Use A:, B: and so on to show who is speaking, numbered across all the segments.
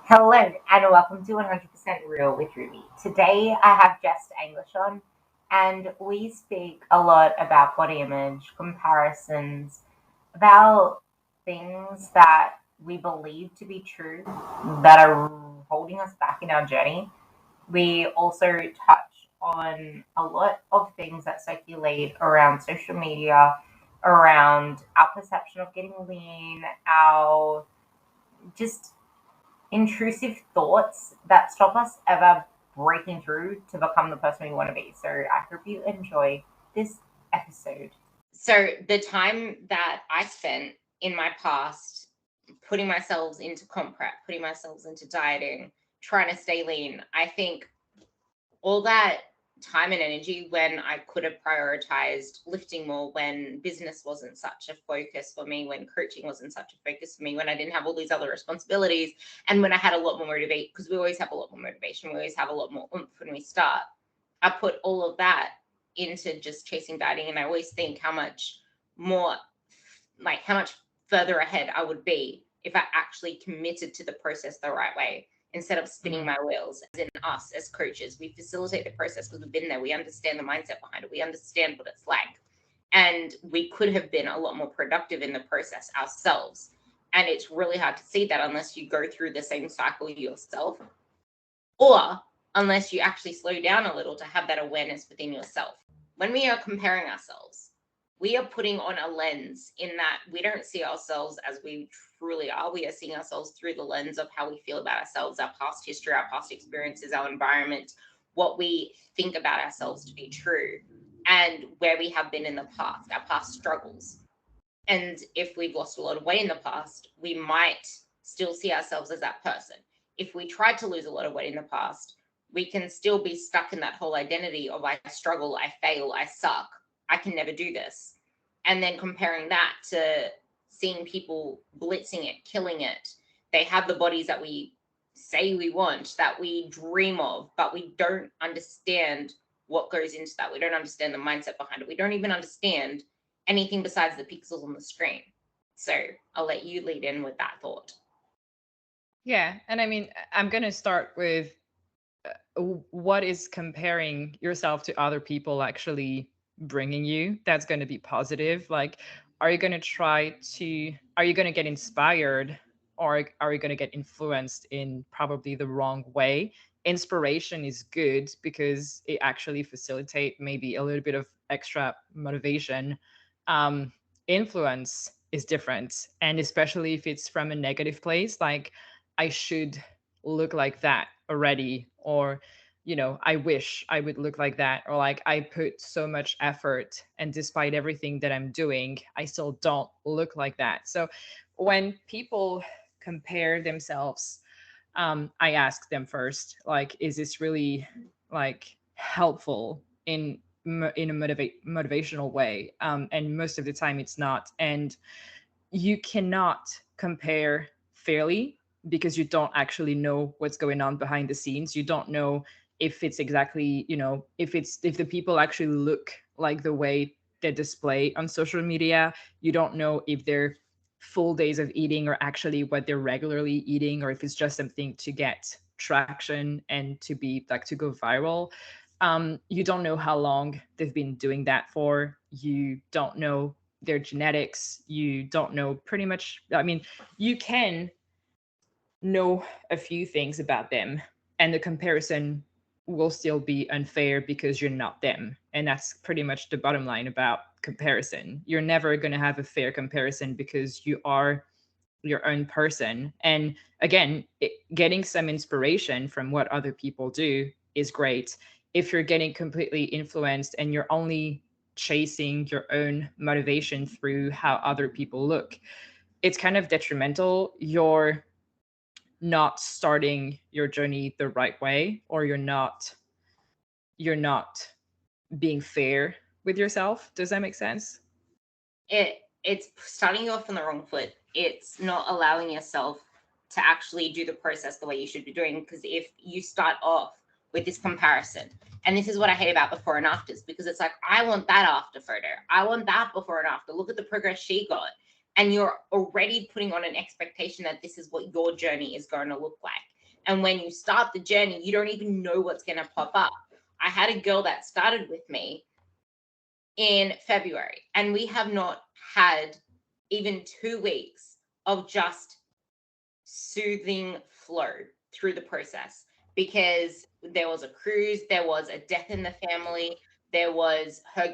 A: Hello and welcome to 100% Real with Ruby. Today I have Jess English on, and we speak a lot about body image, comparisons, about things that we believe to be true that are holding us back in our journey. We also touch on a lot of things that circulate around social media, around our perception of getting lean, our just intrusive thoughts that stop us ever breaking through to become the person we want to be. So I hope you enjoy this episode. So the time that I spent in my past putting myself into comp prep, putting myself into dieting, trying to stay lean, I think all that time and energy when I could have prioritized lifting more, when business wasn't such a focus for me, when coaching wasn't such a focus for me, when I didn't have all these other responsibilities, and when I had a lot more motivation, because we always have a lot more motivation, we always have a lot more oomph when we start. I put all of that into just chasing dieting, and I always think how much more, like how much further ahead I would be if I actually committed to the process the right way instead of spinning my wheels. As in us as coaches, we facilitate the process because we've been there. We understand the mindset behind it. We understand what it's like. And we could have been a lot more productive in the process ourselves. And it's really hard to see that unless you go through the same cycle yourself, or unless you actually slow down a little to have that awareness within yourself. When we are comparing ourselves, we are putting on a lens in that we don't see ourselves as we truly are. We are seeing ourselves through the lens of how we feel about ourselves, our past history, our past experiences, our environment, what we think about ourselves to be true, and where we have been in the past, our past struggles. And if we've lost a lot of weight in the past, we might still see ourselves as that person. If we tried to lose a lot of weight in the past, we can still be stuck in that whole identity of I struggle, I fail, I suck, I can never do this. And then comparing that to seeing people blitzing it, killing it. They have the bodies that we say we want, that we dream of, but we don't understand what goes into that. We don't understand the mindset behind it. We don't even understand anything besides the pixels on the screen. So I'll let you lead in with that thought.
B: Yeah, and I mean, I'm going to start with what is comparing yourself to other people actually bringing you that's going to be positive? Like, are you going to are you going to get inspired, or are you going to get influenced in probably the wrong way? Inspiration is good because it actually facilitate maybe a little bit of extra motivation. Influence is different, and especially if it's from a negative place, like I should look like that already, or I wish I would look like that, or like I put so much effort and despite everything that I'm doing, I still don't look like that. So when people compare themselves, I ask them first, like, is this really like helpful in a motivational way? And most of the time it's not. And you cannot compare fairly because you don't actually know what's going on behind the scenes. You don't know if it's exactly, if the people actually look like the way they display on social media. You don't know if their full days of eating are actually what they're regularly eating, or if it's just something to get traction and to be like to go viral. You don't know how long they've been doing that for. You don't know their genetics. You don't know pretty much, I mean, you can know a few things about them, and the comparison will still be unfair because you're not them. And that's pretty much the bottom line about comparison. You're never going to have a fair comparison because you are your own person. And again, getting some inspiration from what other people do is great. If you're getting completely influenced and you're only chasing your own motivation through how other people look, it's kind of detrimental. You're not starting your journey the right way, or you're not being fair with yourself. Does that make sense?
A: It's starting you off on the wrong foot. It's not allowing yourself to actually do the process the way you should be doing. Because if you start off with this comparison, and this is what I hate about before and afters, because it's like, I want that after photo, I want that before and after, look at the progress she got. And you're already putting on an expectation that this is what your journey is going to look like. And when you start the journey, you don't even know what's going to pop up. I had a girl that started with me in February, and we have not had even 2 weeks of just soothing flow through the process, because there was a cruise, there was a death in the family, there was her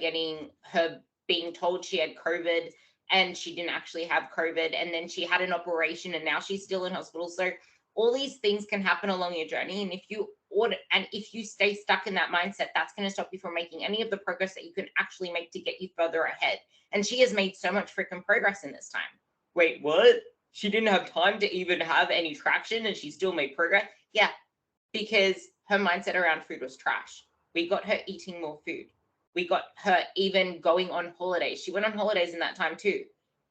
A: being told she had COVID and she didn't actually have COVID, and then she had an operation and now she's still in hospital. So all these things can happen along your journey, and if you stay stuck in that mindset, that's going to stop you from making any of the progress that you can actually make to get you further ahead. And she has made so much freaking progress in this time. Wait, what? She didn't have time to even have any traction and she still made progress? Yeah, because her mindset around food was trash. We got her eating more food. We got her even going on holidays. She went on holidays in that time too,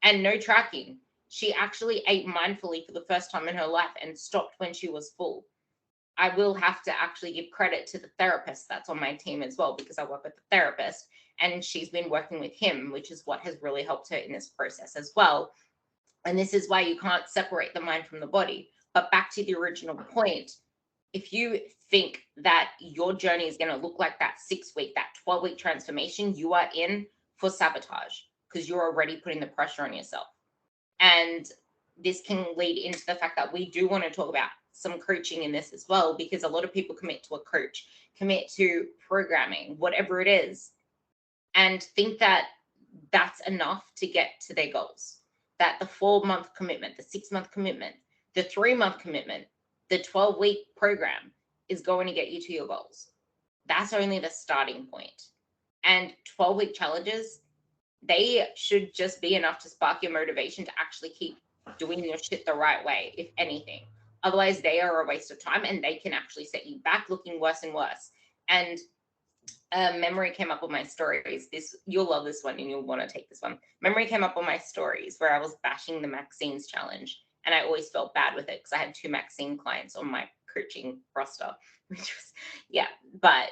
A: and no tracking. She actually ate mindfully for the first time in her life and stopped when she was full. I will have to actually give credit to the therapist that's on my team as well, because I work with the therapist and she's been working with him, which is what has really helped her in this process as well. And this is why you can't separate the mind from the body. But back to the original point, if you think that your journey is going to look like that 6 week, that 12-week transformation, you are in for sabotage, because you're already putting the pressure on yourself. And this can lead into the fact that we do want to talk about some coaching in this as well, because a lot of people commit to a coach, commit to programming, whatever it is, and think that that's enough to get to their goals. That the 4-month commitment, the 6-month commitment, the 3-month commitment, the 12-week program is going to get you to your goals. That's only the starting point. And 12-week challenges, they should just be enough to spark your motivation to actually keep doing your shit the right way, if anything. Otherwise, they are a waste of time and they can actually set you back looking worse and worse. And a memory came up on my stories. You'll love this one and you'll want to take this one. Memory came up on my stories where I was bashing the Maxine's challenge, and I always felt bad with it because I had 2 Maxine clients on my coaching roster, which was, yeah. But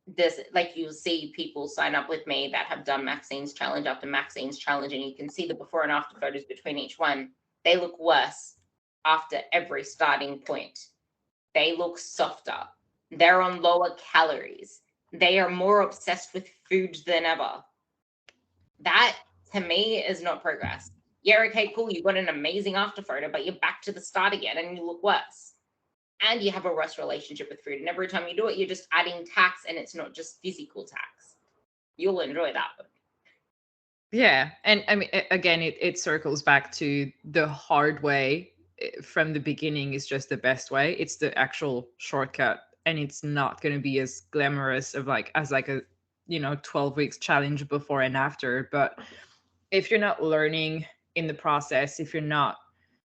A: this, like, you'll see people sign up with me that have done Maxine's challenge after Maxine's challenge, and you can see the before and after photos between each one. They look worse after every starting point. They look softer. They're on lower calories. They are more obsessed with food than ever. That, to me, is not progress. Yeah, okay, cool, you got an amazing after photo, but you're back to the start again and you look worse. And you have a worse relationship with food. And every time you do it, you're just adding tax, and it's not just physical tax. You'll enjoy that one.
B: Yeah. And I mean, again, it circles back to the hard way from the beginning is just the best way. It's the actual shortcut. And it's not going to be as glamorous of like, as like a, 12 weeks challenge before and after. But if you're not learning in the process, if you're not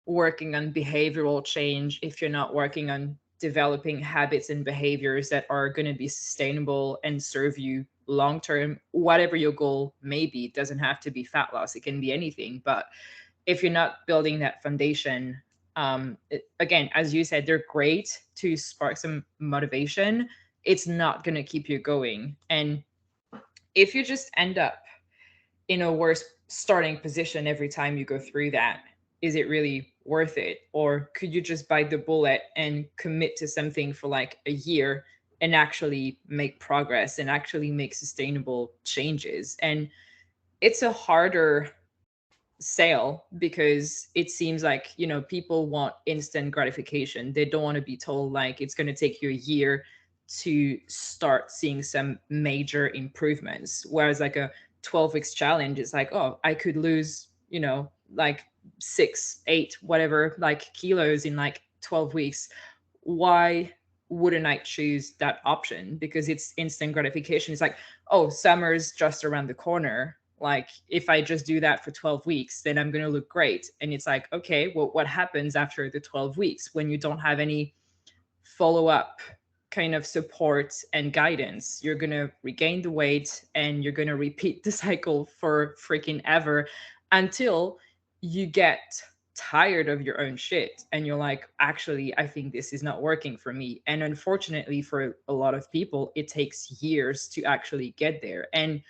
B: working on behavioral change, if you're not working on developing habits and behaviors that are going to be sustainable and serve you long term, whatever your goal may be, it doesn't have to be fat loss, it can be anything. But if you're not building that foundation, again, as you said, they're great to spark some motivation. It's not going to keep you going. And if you just end up in a worse starting position every time you go through that, is it really worth it? Or could you just bite the bullet and commit to something for like a year and actually make progress and actually make sustainable changes? And it's a harder sale because it seems like, people want instant gratification. They don't want to be told like it's going to take you a year to start seeing some major improvements, whereas like a 12 weeks challenge is like, oh, I could lose, like 6 8 whatever like kilos in like 12 weeks. Why wouldn't I choose that option? Because it's instant gratification. It's like, oh, summer's just around the corner. Like, if I just do that for 12 weeks, then I'm going to look great. And it's like, okay, well, what happens after the 12 weeks when you don't have any follow up kind of support and guidance? You're going to regain the weight and you're going to repeat the cycle for freaking ever until you get tired of your own shit and you're like, actually, I think this is not working for me. And unfortunately for a lot of people, it takes years to actually get there. And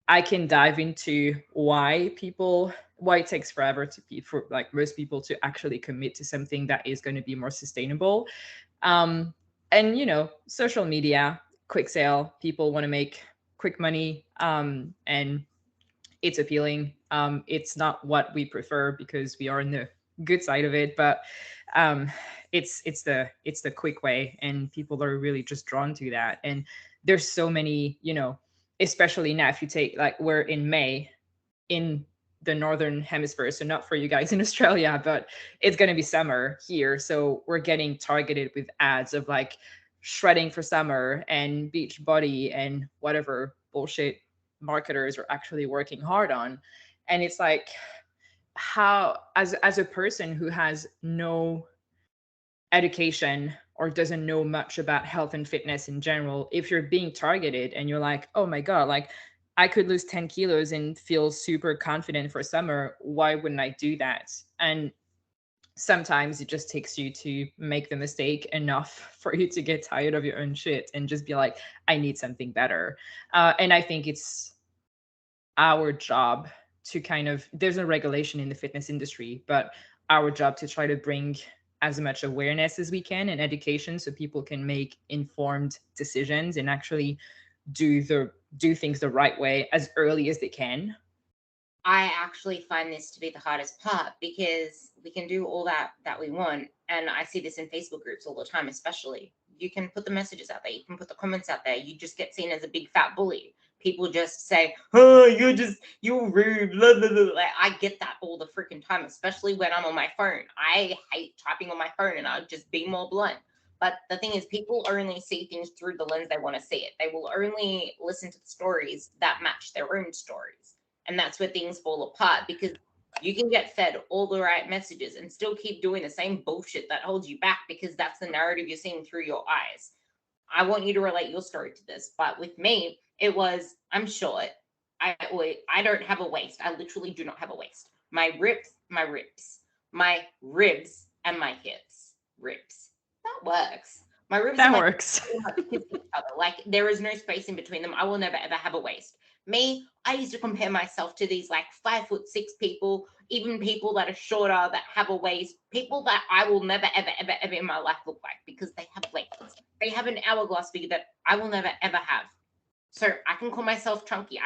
B: I can dive into why people why it takes forever to be for like most people to actually commit to something that is going to be more sustainable. um and social media, quick sale, people want to make quick money, and it's appealing. It's not what we prefer because we are in the good side of it, but um, it's the quick way, and people are really just drawn to that. And there's so many, especially now if you take like we're in May in the northern hemisphere, so not for you guys in Australia, but it's going to be summer here, so we're getting targeted with ads of like shredding for summer and beach body and whatever bullshit marketers are actually working hard on. And it's like, how, as a person who has no education or doesn't know much about health and fitness in general, if you're being targeted and you're like, oh my God, like I could lose 10 kilos and feel super confident for summer, why wouldn't I do that? And sometimes it just takes you to make the mistake enough for you to get tired of your own shit and just be like, I need something better. And I think it's our job to kind of, there's no regulation in the fitness industry, but our job to try to bring as much awareness as we can and education so people can make informed decisions and actually do things the right way as early as they can.
A: I actually find this to be the hardest part because we can do all that we want, and I see this in Facebook groups all the time. Especially, you can put the messages out there, you can put the comments out there, you just get seen as a big fat bully. People just say, oh, you're rude, blah, blah, blah. Like, I get that all the freaking time, especially when I'm on my phone. I hate typing on my phone, and I'll just be more blunt. But the thing is, people only see things through the lens they want to see it. They will only listen to the stories that match their own stories. And that's where things fall apart, because you can get fed all the right messages and still keep doing the same bullshit that holds you back because that's the narrative you're seeing through your eyes. I want you to relate your story to this, but with me, it was, I'm short. I don't have a waist. I literally do not have a waist. My ribs, and my hips. Ribs. That works. My ribs and
B: That
A: my
B: works.
A: pretty much kiss each other. Like, there is no space in between them. I will never ever have a waist. Me, I used to compare myself to these like 5'6" people, even people that are shorter that have a waist, people that I will never ever ever ever in my life look like because they have waists. They have an hourglass figure that I will never ever have. So I can call myself chunky.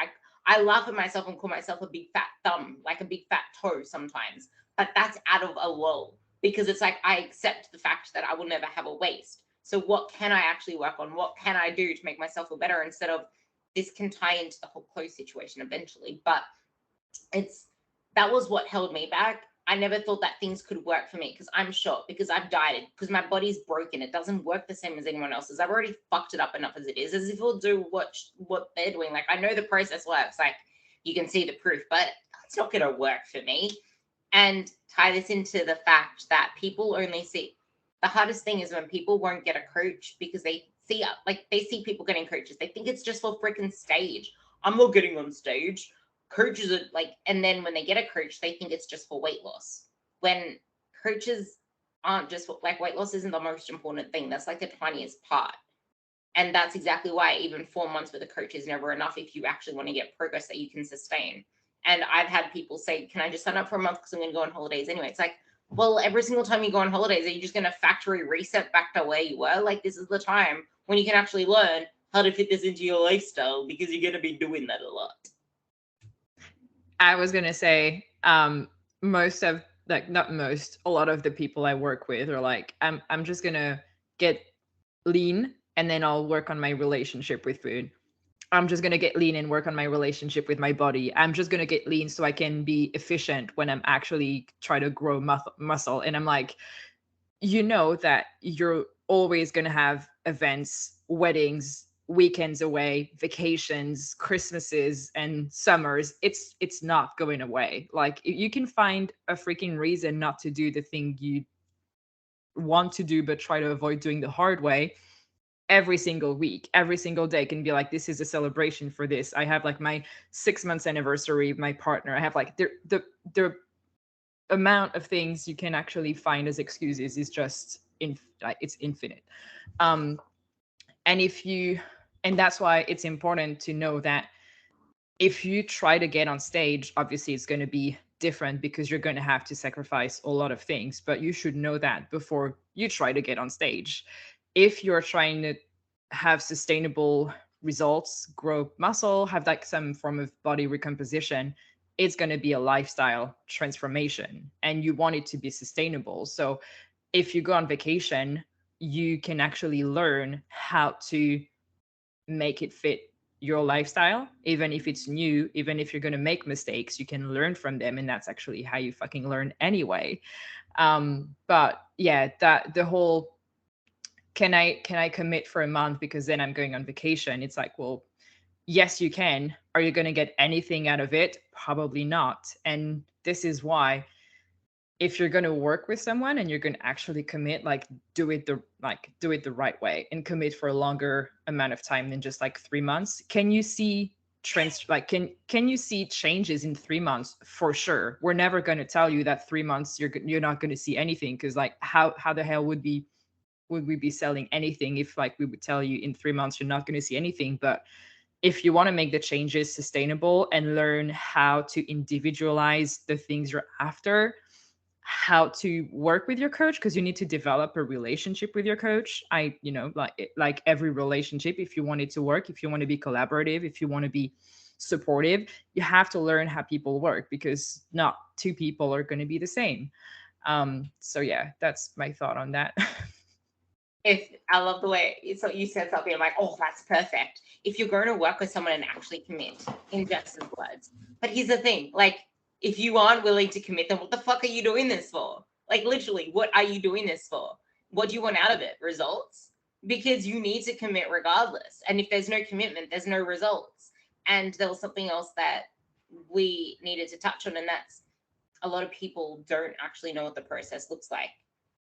A: I laugh at myself and call myself a big fat thumb, like a big fat toe sometimes. But that's out of a lull, because it's like I accept the fact that I will never have a waist. So what can I actually work on? What can I do to make myself feel better, instead of this can tie into the whole clothes situation eventually. But it's that was what held me back. I never thought that things could work for me because I'm short, because I've dieted, because my body's broken. It doesn't work the same as anyone else's. I've already fucked it up enough as it is. As if it'll do what they're doing. Like, I know the process works. Like, you can see the proof, but it's not gonna work for me. And tie this into the fact that people only see, the hardest thing is when people won't get a coach because they see people getting coaches. They think it's just for freaking stage. I'm not getting on stage. Coaches are like, and then when they get a coach, they think it's just for weight loss. When coaches aren't just for, like, weight loss isn't the most important thing. That's like the tiniest part. And that's exactly why even 4 months with a coach is never enough if you actually want to get progress that you can sustain. And I've had people say, can I just sign up for a month because I'm going to go on holidays anyway? It's like, well, every single time you go on holidays, are you just going to factory reset back to where you were? Like, this is the time when you can actually learn how to fit this into your lifestyle, because you're going to be doing that a lot.
B: I was gonna say, most of, like, not most, a lot of the people I work with are like, I'm just gonna get lean and then I'll work on my relationship with food. I'm just gonna get lean and work on my relationship with my body. I'm just gonna get lean so I can be efficient when I'm actually trying to grow muscle. And I'm like, that you're always going to have events, weddings, weekends away, vacations, Christmases and summers. It's not going away. Like, you can find a freaking reason not to do the thing you want to do but try to avoid doing the hard way. Every single week, every single day can be like, this is a celebration for this. I have like my 6 months anniversary of my partner. I have like the amount of things you can actually find as excuses is just it's infinite. um and if you and that's why it's important to know that if you try to get on stage, obviously it's going to be different because you're going to have to sacrifice a lot of things, but you should know that before you try to get on stage. If you're trying to have sustainable results, grow muscle, have like some form of body recomposition, it's going to be a lifestyle transformation and you want it to be sustainable. So if you go on vacation, you can actually learn how to make it fit your lifestyle. Even if it's new, even if you're going to make mistakes, you can learn from them, and that's actually how you fucking learn anyway. But yeah, that the whole can I commit for a month because then I'm going on vacation, it's like, well, yes you can. Are you going to get anything out of it? Probably not. And this is why, if you're going to work with someone and you're going to actually commit, like do it the right way and commit for a longer amount of time than just like 3 months. Can you see trends? Like can you see changes in 3 months? For sure. We're never going to tell you that 3 months you're not going to see anything, because like how the hell would we be selling anything if like we would tell you in 3 months you're not going to see anything? But if you want to make the changes sustainable and learn how to individualize the things you're after, how to work with your coach, because you need to develop a relationship with your coach. Like every relationship, if you want it to work, if you want to be collaborative, if you want to be supportive, you have to learn how people work, because not two people are going to be the same. So yeah, that's my thought on that.
A: If I love the way so you said something, I'm like, oh, that's perfect. If you're going to work with someone and actually commit in Justin's words. But here's the thing, like, if you aren't willing to commit, then what the fuck are you doing this for? Like, literally, what are you doing this for? What do you want out of it? Results? Because you need to commit regardless. And if there's no commitment, there's no results. And there was something else that we needed to touch on, and that's a lot of people don't actually know what the process looks like.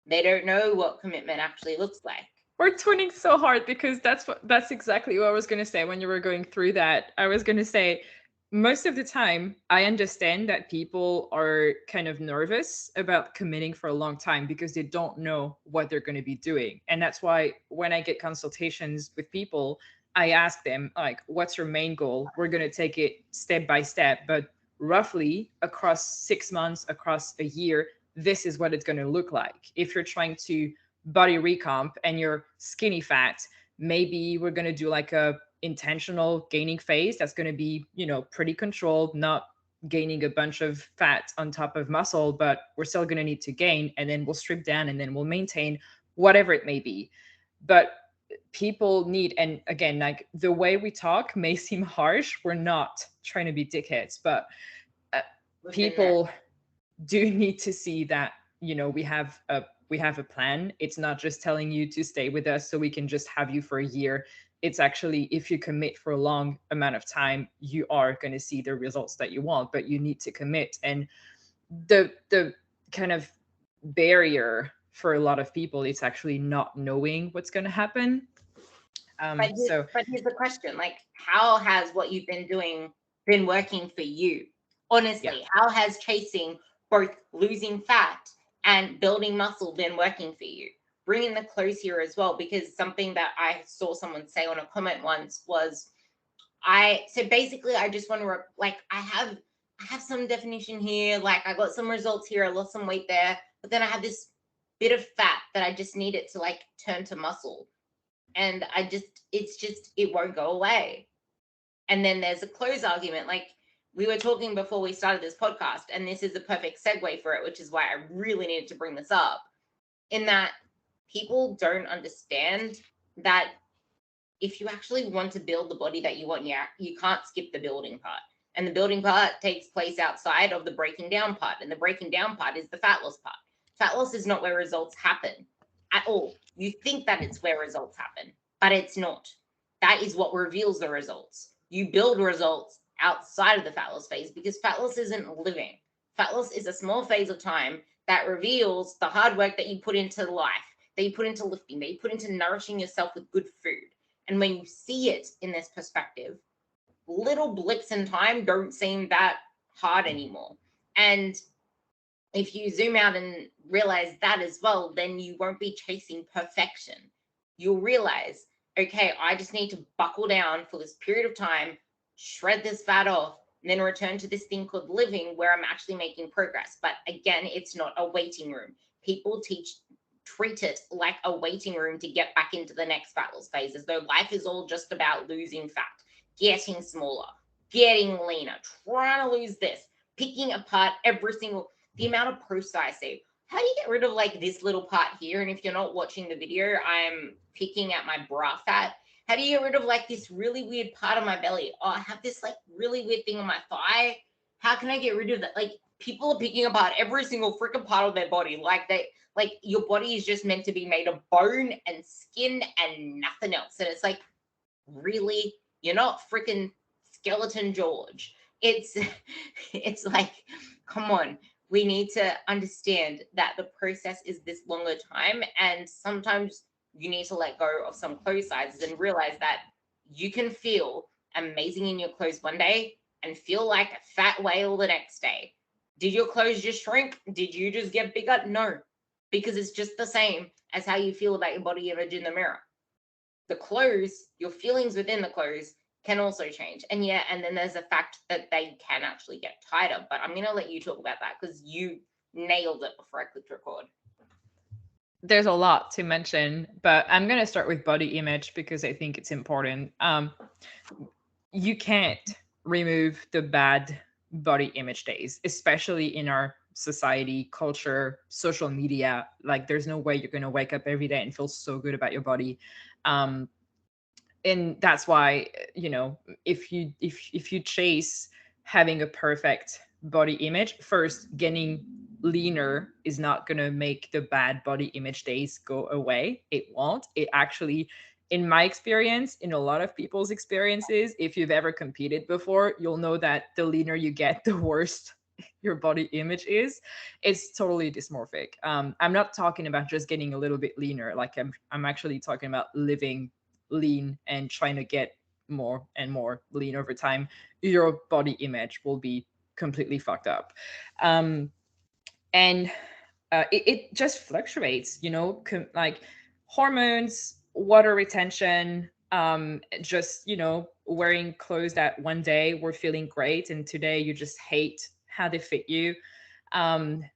A: They don't know what commitment actually looks like.
B: We're twinning so hard, because that's exactly what I was going to say when you were going through that. I was going to say, most of the time I understand that people are kind of nervous about committing for a long time because they don't know what they're going to be doing. And that's why when I get consultations with people, I ask them, like, what's your main goal? We're going to take it step by step, but roughly across 6 months, across a year, this is what it's going to look like. If you're trying to body recomp and you're skinny fat, maybe we're going to do like a intentional gaining phase that's going to be, pretty controlled, not gaining a bunch of fat on top of muscle, but we're still going to need to gain, and then we'll strip down, and then we'll maintain, whatever it may be. But people need, and again, like, the way we talk may seem harsh, we're not trying to be dickheads, but people do need to see that, we have a plan. It's not just telling you to stay with us so we can just have you for a year. It's actually, if you commit for a long amount of time, you are going to see the results that you want, but you need to commit. And the kind of barrier for a lot of people, it's actually not knowing what's going to happen.
A: But here's the question: like, how has what you've been doing been working for you? Honestly,
B: Yeah.
A: how has chasing both losing fat and building muscle been working for you? Bringing the clothes here as well, because something that I saw someone say on a comment once was, so basically I just want to like I have some definition here, like I got some results here, I lost some weight there, but then I have this bit of fat that I just need it to like turn to muscle, and it won't go away. And then there's a clothes argument, like we were talking before we started this podcast, and this is a perfect segue for it, which is why I really needed to bring this up, in that people don't understand that if you actually want to build the body that you want, you can't skip the building part. And the building part takes place outside of the breaking down part. And the breaking down part is the fat loss part. Fat loss is not where results happen at all. You think that it's where results happen, but it's not. That is what reveals the results. You build results outside of the fat loss phase, because fat loss isn't living. Fat loss is a small phase of time that reveals the hard work that you put into life, that you put into lifting, that you put into nourishing yourself with good food. And when you see it in this perspective, little blips in time don't seem that hard anymore. And if you zoom out and realize that as well, then you won't be chasing perfection. You'll realize, okay, I just need to buckle down for this period of time, shred this fat off, and then return to this thing called living where I'm actually making progress. But again, it's not a waiting room. People treat it like a waiting room to get back into the next fat loss phase, as though life is all just about losing fat, getting smaller, getting leaner, trying to lose this, picking apart the amount of posts I see. How do you get rid of like this little part here? And if you're not watching the video, I'm picking at my bra fat. How do you get rid of like this really weird part of my belly? Oh, I have this like really weird thing on my thigh. How can I get rid of that? Like, people are picking apart every single freaking part of their body. Like your body is just meant to be made of bone and skin and nothing else. And it's like, really? You're not freaking Skeleton George. It's it's like, come on. We need to understand that the process is this longer time, and sometimes you need to let go of some clothes sizes and realize that you can feel amazing in your clothes one day and feel like a fat whale the next day. Did your clothes just shrink? Did you just get bigger? No, because it's just the same as how you feel about your body image in the mirror. The clothes, your feelings within the clothes can also change. And yeah, and then there's the fact that they can actually get tighter. But I'm going to let you talk about that because you nailed it before I clicked record.
B: There's a lot to mention, but I'm going to start with body image because I think it's important. You can't remove the bad body image days, especially in our society, culture, social media. Like, there's no way you're going to wake up every day and feel so good about your body. And that's why, if you chase having a perfect body image, first, getting leaner is not going to make the bad body image days go away. It won't. It actually, in my experience, in a lot of people's experiences, if you've ever competed before, you'll know that the leaner you get, the worse your body image is. It's totally dysmorphic. I'm not talking about just getting a little bit leaner. Like, I'm actually talking about living lean and trying to get more and more lean over time. Your body image will be completely fucked up. And it just fluctuates, like hormones, water retention, just, wearing clothes that one day were feeling great and today you just hate how they fit you.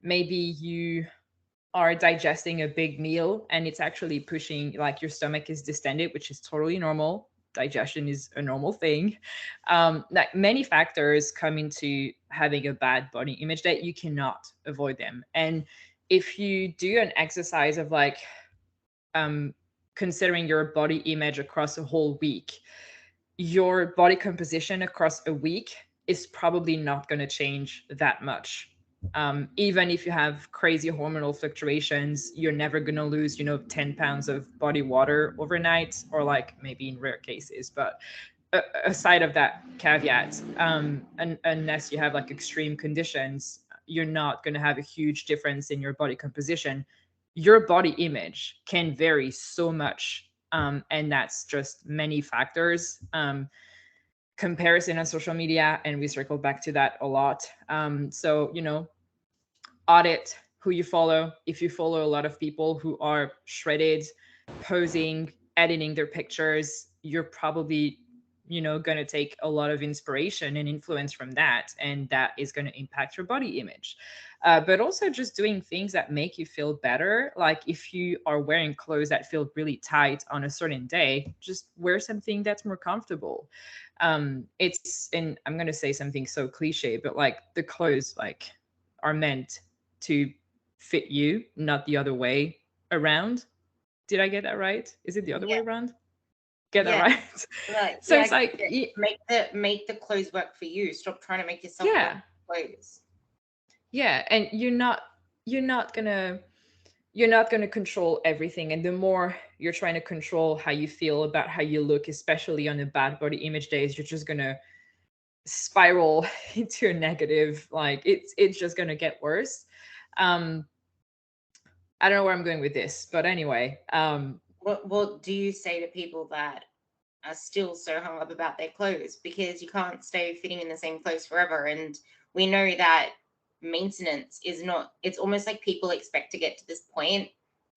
B: Maybe you are digesting a big meal and it's actually pushing, like, your stomach is distended, which is totally normal. Digestion is a normal thing. Like, many factors come into having a bad body image that you cannot avoid them. And if you do an exercise of like considering your body image across a whole week, your body composition across a week is probably not going to change that much. Even if you have crazy hormonal fluctuations, you're never going to lose, 10 pounds of body water overnight, or like maybe in rare cases. But aside of that caveat, unless you have like extreme conditions, you're not going to have a huge difference in your body composition. Your body image can vary so much, and that's just many factors. Comparison on social media, and we circle back to that a lot. So, audit who you follow. If you follow a lot of people who are shredded, posing, editing their pictures, you're probably, going to take a lot of inspiration and influence from that, and that is going to impact your body image. But also just doing things that make you feel better. Like, if you are wearing clothes that feel really tight on a certain day, just wear something that's more comfortable. And I'm going to say something so cliche, but like, the clothes like are meant to fit you, not the other way around. Did I get that right? Is it the other way
A: Yeah.
B: around? Get that
A: Yeah.
B: right?
A: Like,
B: So
A: yeah,
B: it's like,
A: make the clothes work for you. Stop trying to make yourself work
B: yeah,
A: for clothes.
B: yeah, and you're not gonna control everything. And the more you're trying to control how you feel about how you look, especially on the bad body image days, you're just gonna spiral into a negative. Like, it's just gonna get worse. um I don't know where I'm going with this, but anyway,
A: What do you say to people that are still so hung up about their clothes? Because you can't stay fitting in the same clothes forever. And we know that maintenance is not, it's almost like people expect to get to this point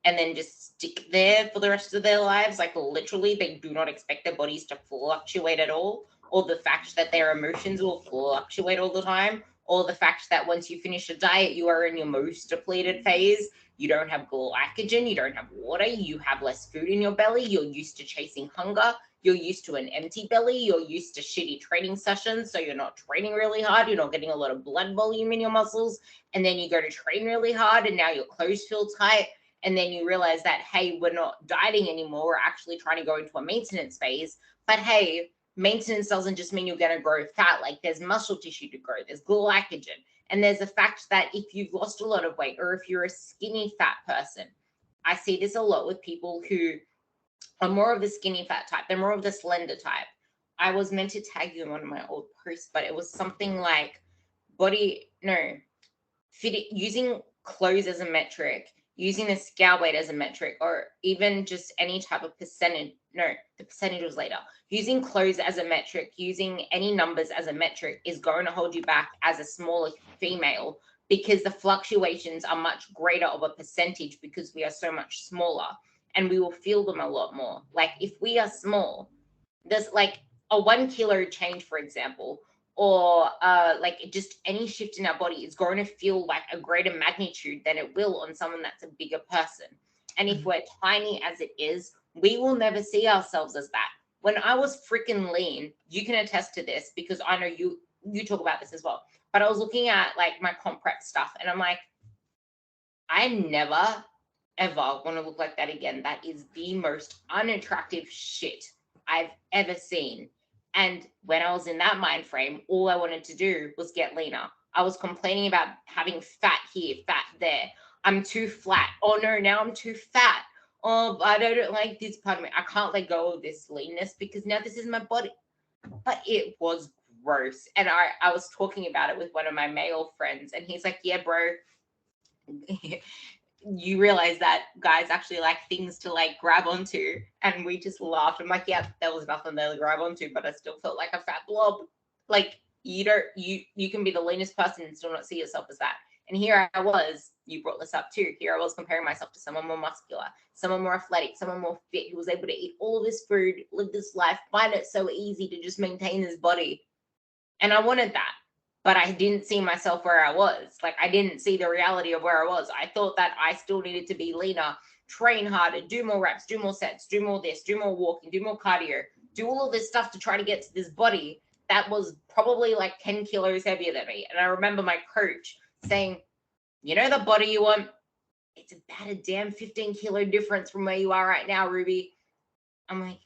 A: and then just stick there for the rest of their lives. Like, literally, they do not expect their bodies to fluctuate at all or the fact that their emotions will fluctuate all the time, or the fact that once you finish a diet, you are in your most depleted phase. You don't have glycogen, you don't have water, you have less food in your belly, you're used to chasing hunger, you're used to an empty belly, you're used to shitty training sessions, so you're not training really hard, you're not getting a lot of blood volume in your muscles, and then you go to train really hard and now your clothes feel tight, and then you realize that, hey, we're not dieting anymore, we're actually trying to go into a maintenance phase. But hey, maintenance doesn't just mean you're going to grow fat. Like, there's muscle tissue to grow, there's glycogen, and there's the fact that if you've lost a lot of weight, or if you're a skinny fat person, I see this a lot with people who are more of the skinny fat type, they're more of the slender type. I was meant to tag you in one of my old posts, but it was something like using clothes as a metric, using the scale weight as a metric, or even just any type of percentage. No, the percentage was later. Using clothes as a metric, using any numbers as a metric is going to hold you back as a smaller female, because the fluctuations are much greater of a percentage because we are so much smaller, and we will feel them a lot more. Like, if we are small, there's like a 1 kilo change, for example, or like just any shift in our body is going to feel like a greater magnitude than it will on someone that's a bigger person. And if we're tiny as it is, we will never see ourselves as that. When I was freaking lean, you can attest to this because I know you talk about this as well. But I was looking at like my comp prep stuff and I'm like, I never ever want to look like that again. That is the most unattractive shit I've ever seen. And when I was in that mind frame, all I wanted to do was get leaner. I was complaining about having fat here, fat there. I'm too flat. Oh no, now I'm too fat. Oh, I don't like this part of me. I can't let go of this leanness because now this is my body. But it was gross. And I was talking about it with one of my male friends, and he's like, yeah, bro, you realize that guys actually like things to like grab onto, and we just laughed. I'm like, yeah, there was nothing there to grab onto, but I still felt like a fat blob. Like, you can be the leanest person and still not see yourself as that. And here I was, you brought this up too, here I was comparing myself to someone more muscular, someone more athletic, someone more fit, who was able to eat all this food, live this life, find it so easy to just maintain this body. And I wanted that, but I didn't see myself where I was. Like, I didn't see the reality of where I was. I thought that I still needed to be leaner, train harder, do more reps, do more sets, do more this, do more walking, do more cardio, do all of this stuff to try to get to this body that was probably like 10 kilos heavier than me. And I remember my coach saying, you know, the body you want, it's about a damn 15 kilo difference from where you are right now, Ruby. I'm like,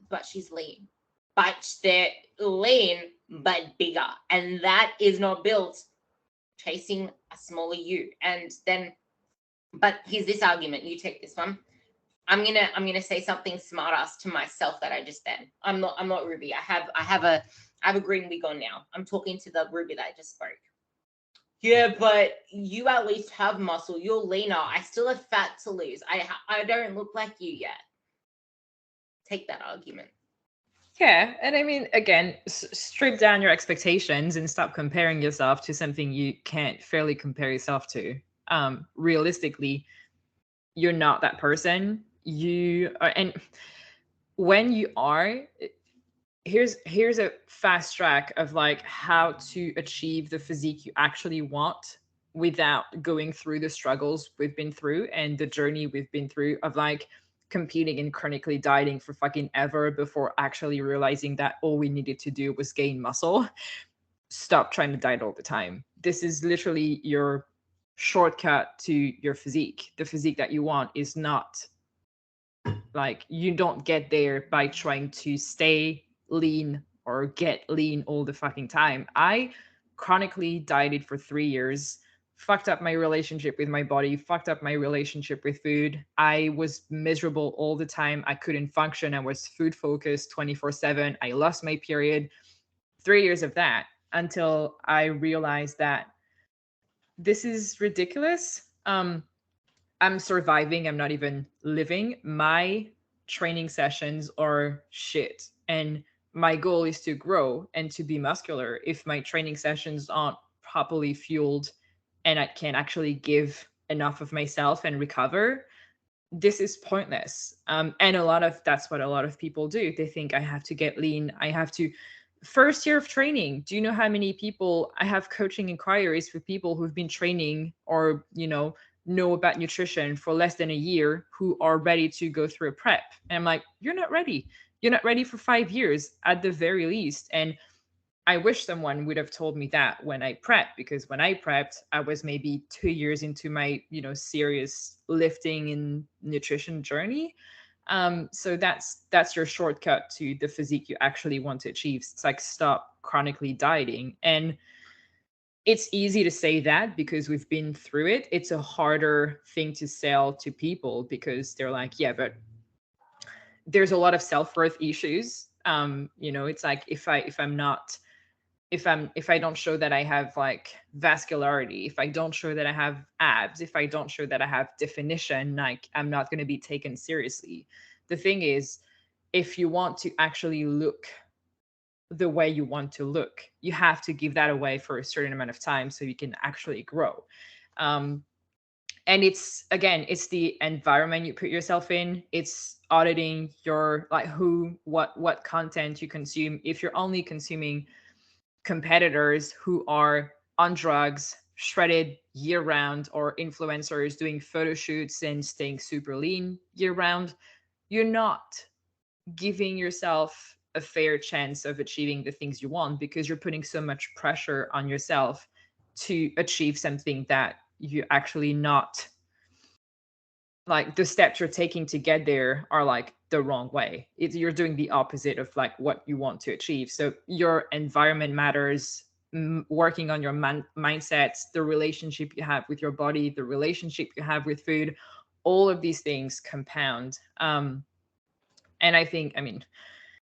A: but she's lean. But they're lean, but bigger. And that is not built chasing a smaller you. And then, but here's this argument. You take this one. I'm gonna say something smart ass to myself that I just then. I'm not Ruby. I have a green wig on now. I'm talking to the Ruby that I just spoke. Yeah, but you at least have muscle. You're leaner. I still have fat to lose. I don't look like you yet. Take that argument.
B: Yeah, and I mean, again, strip down your expectations and stop comparing yourself to something you can't fairly compare yourself to. Realistically, you're not that person. You are, and when you are, here's a fast track of like how to achieve the physique you actually want without going through the struggles we've been through and the journey we've been through of like competing and chronically dieting for fucking ever before actually realizing that all we needed to do was gain muscle. Stop trying to diet all the time. This is literally your shortcut to your physique. The physique that you want is not like, you don't get there by trying to stay lean or get lean all the fucking time. I chronically dieted for 3 years, fucked up my relationship with my body, fucked up my relationship with food. I was miserable all the time. I couldn't function. I was food focused 24/7. I lost my period. 3 years of that until I realized that this is ridiculous. I'm surviving. I'm not even living. My training sessions are shit. And my goal is to grow and to be muscular. If my training sessions aren't properly fueled and I can't actually give enough of myself and recover, this is pointless. And that's what a lot of people do. They think I have to get lean. I have to. First year of training. Do you know how many people I have coaching inquiries with people who've been training or, know about nutrition for less than a year who are ready to go through a prep? And I'm like, you're not ready. You're not ready for 5 years at the very least. And I wish someone would have told me that when I prepped, because when I prepped, I was maybe 2 years into my, serious lifting and nutrition journey. So that's your shortcut to the physique you actually want to achieve. It's like stop chronically dieting. And it's easy to say that because we've been through it. It's a harder thing to sell to people because they're like, yeah, but there's a lot of self-worth issues. It's like if I don't show that I have like vascularity, if I don't show that I have abs, if I don't show that I have definition, like I'm not going to be taken seriously. The thing is, if you want to actually look the way you want to look, you have to give that away for a certain amount of time so you can actually grow. um, and it's, again, it's the environment you put yourself in. It's auditing your, like, what content you consume. If you're only consuming competitors who are on drugs, shredded year round, or influencers doing photo shoots and staying super lean year round, you're not giving yourself a fair chance of achieving the things you want because you're putting so much pressure on yourself to achieve something that you actually not, like, the steps you're taking to get there are like the wrong way. You're doing the opposite of like what you want to achieve. So your environment matters. Working on your mindsets, the relationship you have with your body, the relationship you have with food, all of these things compound. And I think, I mean,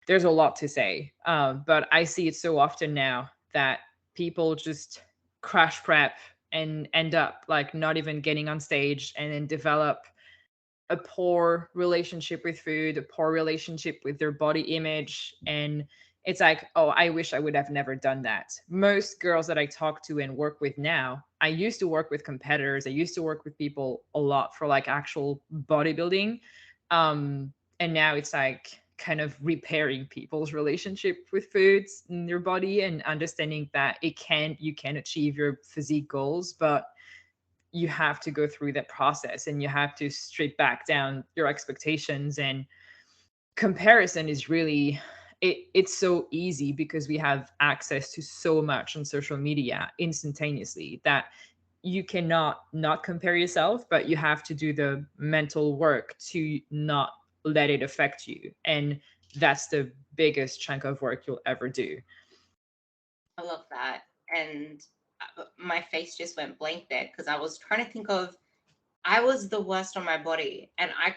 B: there's a lot to say, but I see it so often now that people just crash prep and end up like not even getting on stage and then develop a poor relationship with food, a poor relationship with their body image. And it's like, oh, I wish I would have never done that. Most girls that I talk to and work with now, I used to work with competitors. I used to work with people a lot for like actual bodybuilding. And now it's like kind of repairing people's relationship with foods in their body and understanding that you can achieve your physique goals, but you have to go through that process and you have to strip back down your expectations. And comparison is really, it's so easy because we have access to so much on social media instantaneously that you cannot not compare yourself, but you have to do the mental work to not let it affect you. And that's the biggest chunk of work you'll ever do.
A: I love that. And my face just went blank there because I was trying to think of, I was the worst on my body, and I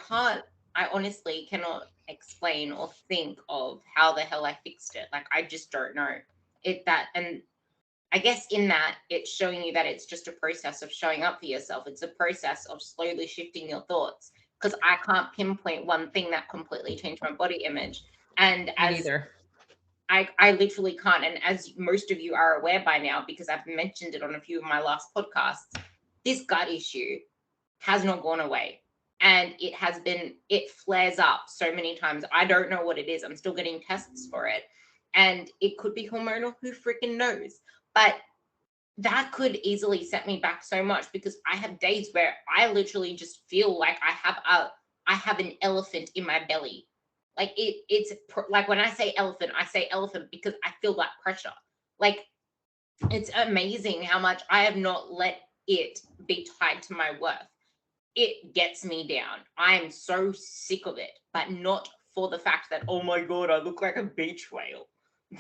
A: honestly cannot explain or think of how the hell I fixed it. Like, I just don't know and I guess in that it's showing you that it's just a process of showing up for yourself. It's a process of slowly shifting your thoughts, because I can't pinpoint one thing that completely changed my body image. And
B: Me
A: as
B: neither.
A: I literally can't. And as most of you are aware by now, because I've mentioned it on a few of my last podcasts, this gut issue has not gone away. And it flares up so many times. I don't know what it is. I'm still getting tests for it. And it could be hormonal. Who freaking knows? But that could easily set me back so much, because I have days where I literally just feel like I have an elephant in my belly. Like like when I say elephant because I feel that pressure. Like, it's amazing how much I have not let it be tied to my worth. It gets me down. I am so sick of it, but not for the fact that, oh my God, I look like a beach whale.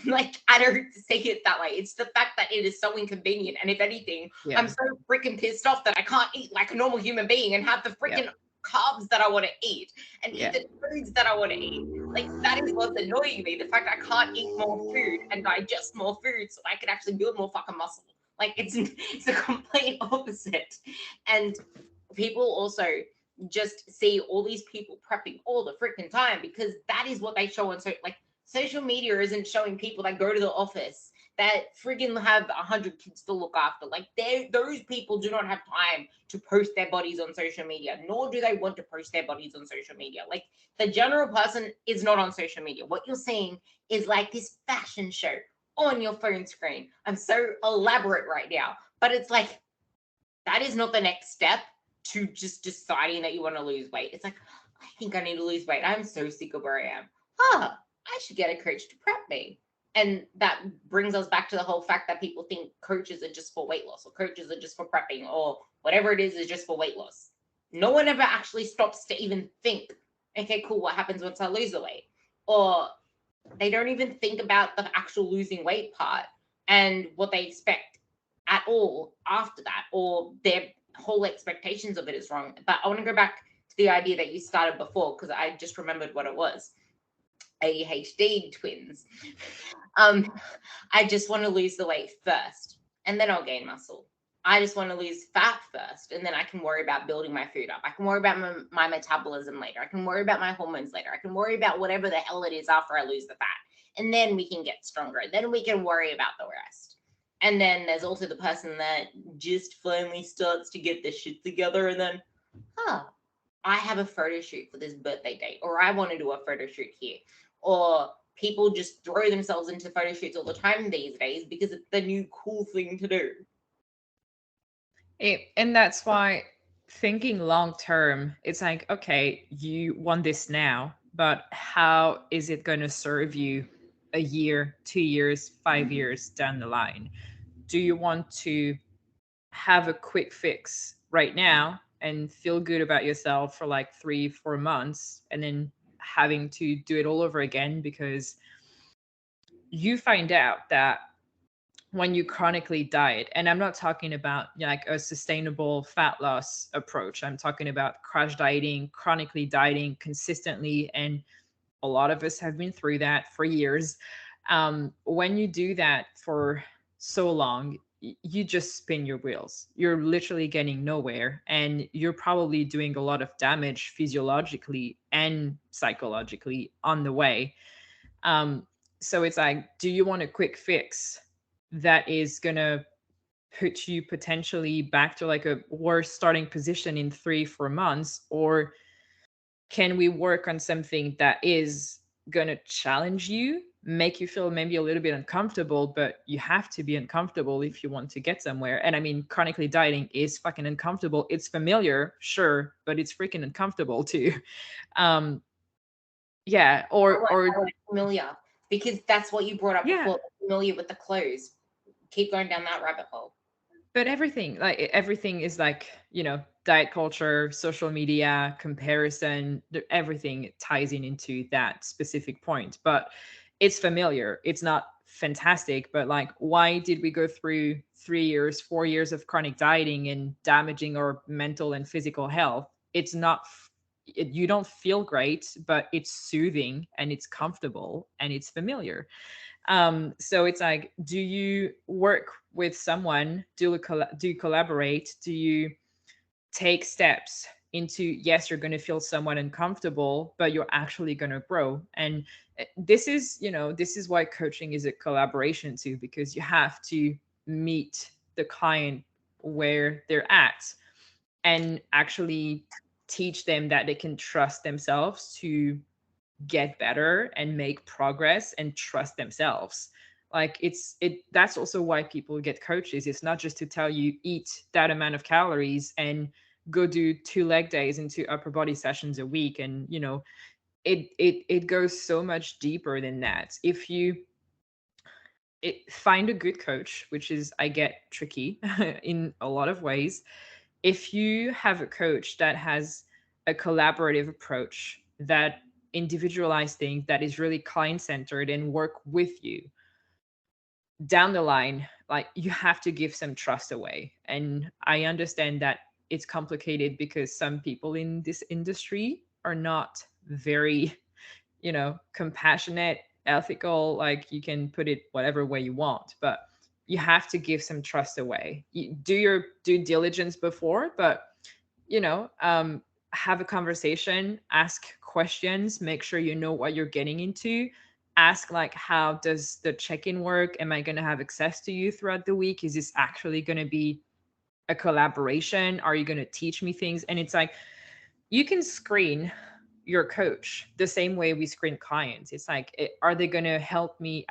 A: Like, I don't say it that way. It's the fact that it is so inconvenient. And if anything, I'm
B: Yeah.
A: so freaking pissed off that I can't eat like a normal human being and have the freaking
B: Yep.
A: carbs that I want to eat and eat
B: Yeah.
A: the foods that I want to eat. Like, that is what's annoying me. The fact I can't eat more food and digest more food so I can actually build more fucking muscle. Like, it's the complete opposite. And people also just see all these people prepping all the freaking time, because that is what they show on. So, like, social media isn't showing people that go to the office that friggin' have 100 kids to look after. Like, those people do not have time to post their bodies on social media, nor do they want to post their bodies on social media. Like, the general person is not on social media. What you're seeing is like this fashion show on your phone screen. I'm so elaborate right now, but it's like, that is not the next step to just deciding that you want to lose weight. It's like, I think I need to lose weight. I'm so sick of where I am. I should get a coach to prep me. And that brings us back to the whole fact that people think coaches are just for weight loss, or coaches are just for prepping, or whatever it is just for weight loss. No one ever actually stops to even think, okay, cool, what happens once I lose the weight? Or they don't even think about the actual losing weight part and what they expect at all after that, or their whole expectations of it is wrong. But I want to go back to the idea that you started before, because I just remembered what it was. ADHD twins. I just want to lose the weight first, and then I'll gain muscle. I just want to lose fat first, and then I can worry about building my food up. I can worry about my metabolism later. I can worry about my hormones later. I can worry about whatever the hell it is after I lose the fat. And then we can get stronger. Then we can worry about the rest. And then there's also the person that just finally starts to get this shit together, and then, I have a photo shoot for this birthday date, or I want to do a photo shoot here. Or people just throw themselves into photo shoots all the time these days because it's the new cool thing to do.
B: And that's why thinking long term, it's like, okay, you want this now, but how is it going to serve you a year, 2 years, 5 years down the line? Do you want to have a quick fix right now and feel good about yourself for like 3, 4 months, and then having to do it all over again because you find out that when you chronically diet, and I'm not talking about, you know, like a sustainable fat loss approach, I'm talking about crash dieting, chronically dieting consistently, and a lot of us have been through that for years. When you do that for so long, you just spin your wheels. You're literally getting nowhere, and you're probably doing a lot of damage physiologically and psychologically on the way. um, so it's like, do you want a quick fix that is gonna put you potentially back to like a worse starting position in 3, 4 months, or can we work on something that is going to challenge you, make you feel maybe a little bit uncomfortable, but you have to be uncomfortable if you want to get somewhere. And I mean, chronically dieting is fucking uncomfortable. It's familiar, sure, but it's freaking uncomfortable too. um yeah, or
A: I like familiar, because that's what you brought up
B: yeah.
A: before, familiar with the clothes. Keep going down that rabbit hole.
B: But everything, like everything is like, you know, diet culture, social media, comparison, everything ties in into that specific point. But it's familiar. It's not fantastic, but like, why did we go through 3 years, 4 years of chronic dieting and damaging our mental and physical health? It's not you don't feel great, but it's soothing and it's comfortable and it's familiar. So it's like, do you work with someone? Do you collaborate? Do you take steps into, yes, you're going to feel somewhat uncomfortable, but you're actually going to grow? And this is, you know, this is why coaching is a collaboration too, because you have to meet the client where they're at and actually teach them that they can trust themselves to get better and make progress and trust themselves. Like that's also why people get coaches. It's not just to tell you eat that amount of calories and go do 2 leg days and 2 upper body sessions a week. And you know, it goes so much deeper than that. If you find a good coach, which is, I get, tricky in a lot of ways. If you have a coach that has a collaborative approach, that individualize things, that is really client centered and work with you down the line, like, you have to give some trust away. And I understand that it's complicated because some people in this industry are not very, you know, compassionate, ethical. Like, you can put it whatever way you want, but you have to give some trust away. You do your due diligence before, but you know, have a conversation, ask questions, make sure you know what you're getting into, ask like, how does the check-in work? Am I going to have access to you throughout the week? Is this actually going to be a collaboration? Are you going to teach me things? And it's like, you can screen your coach the same way we screen clients. It's like, are they going to help me?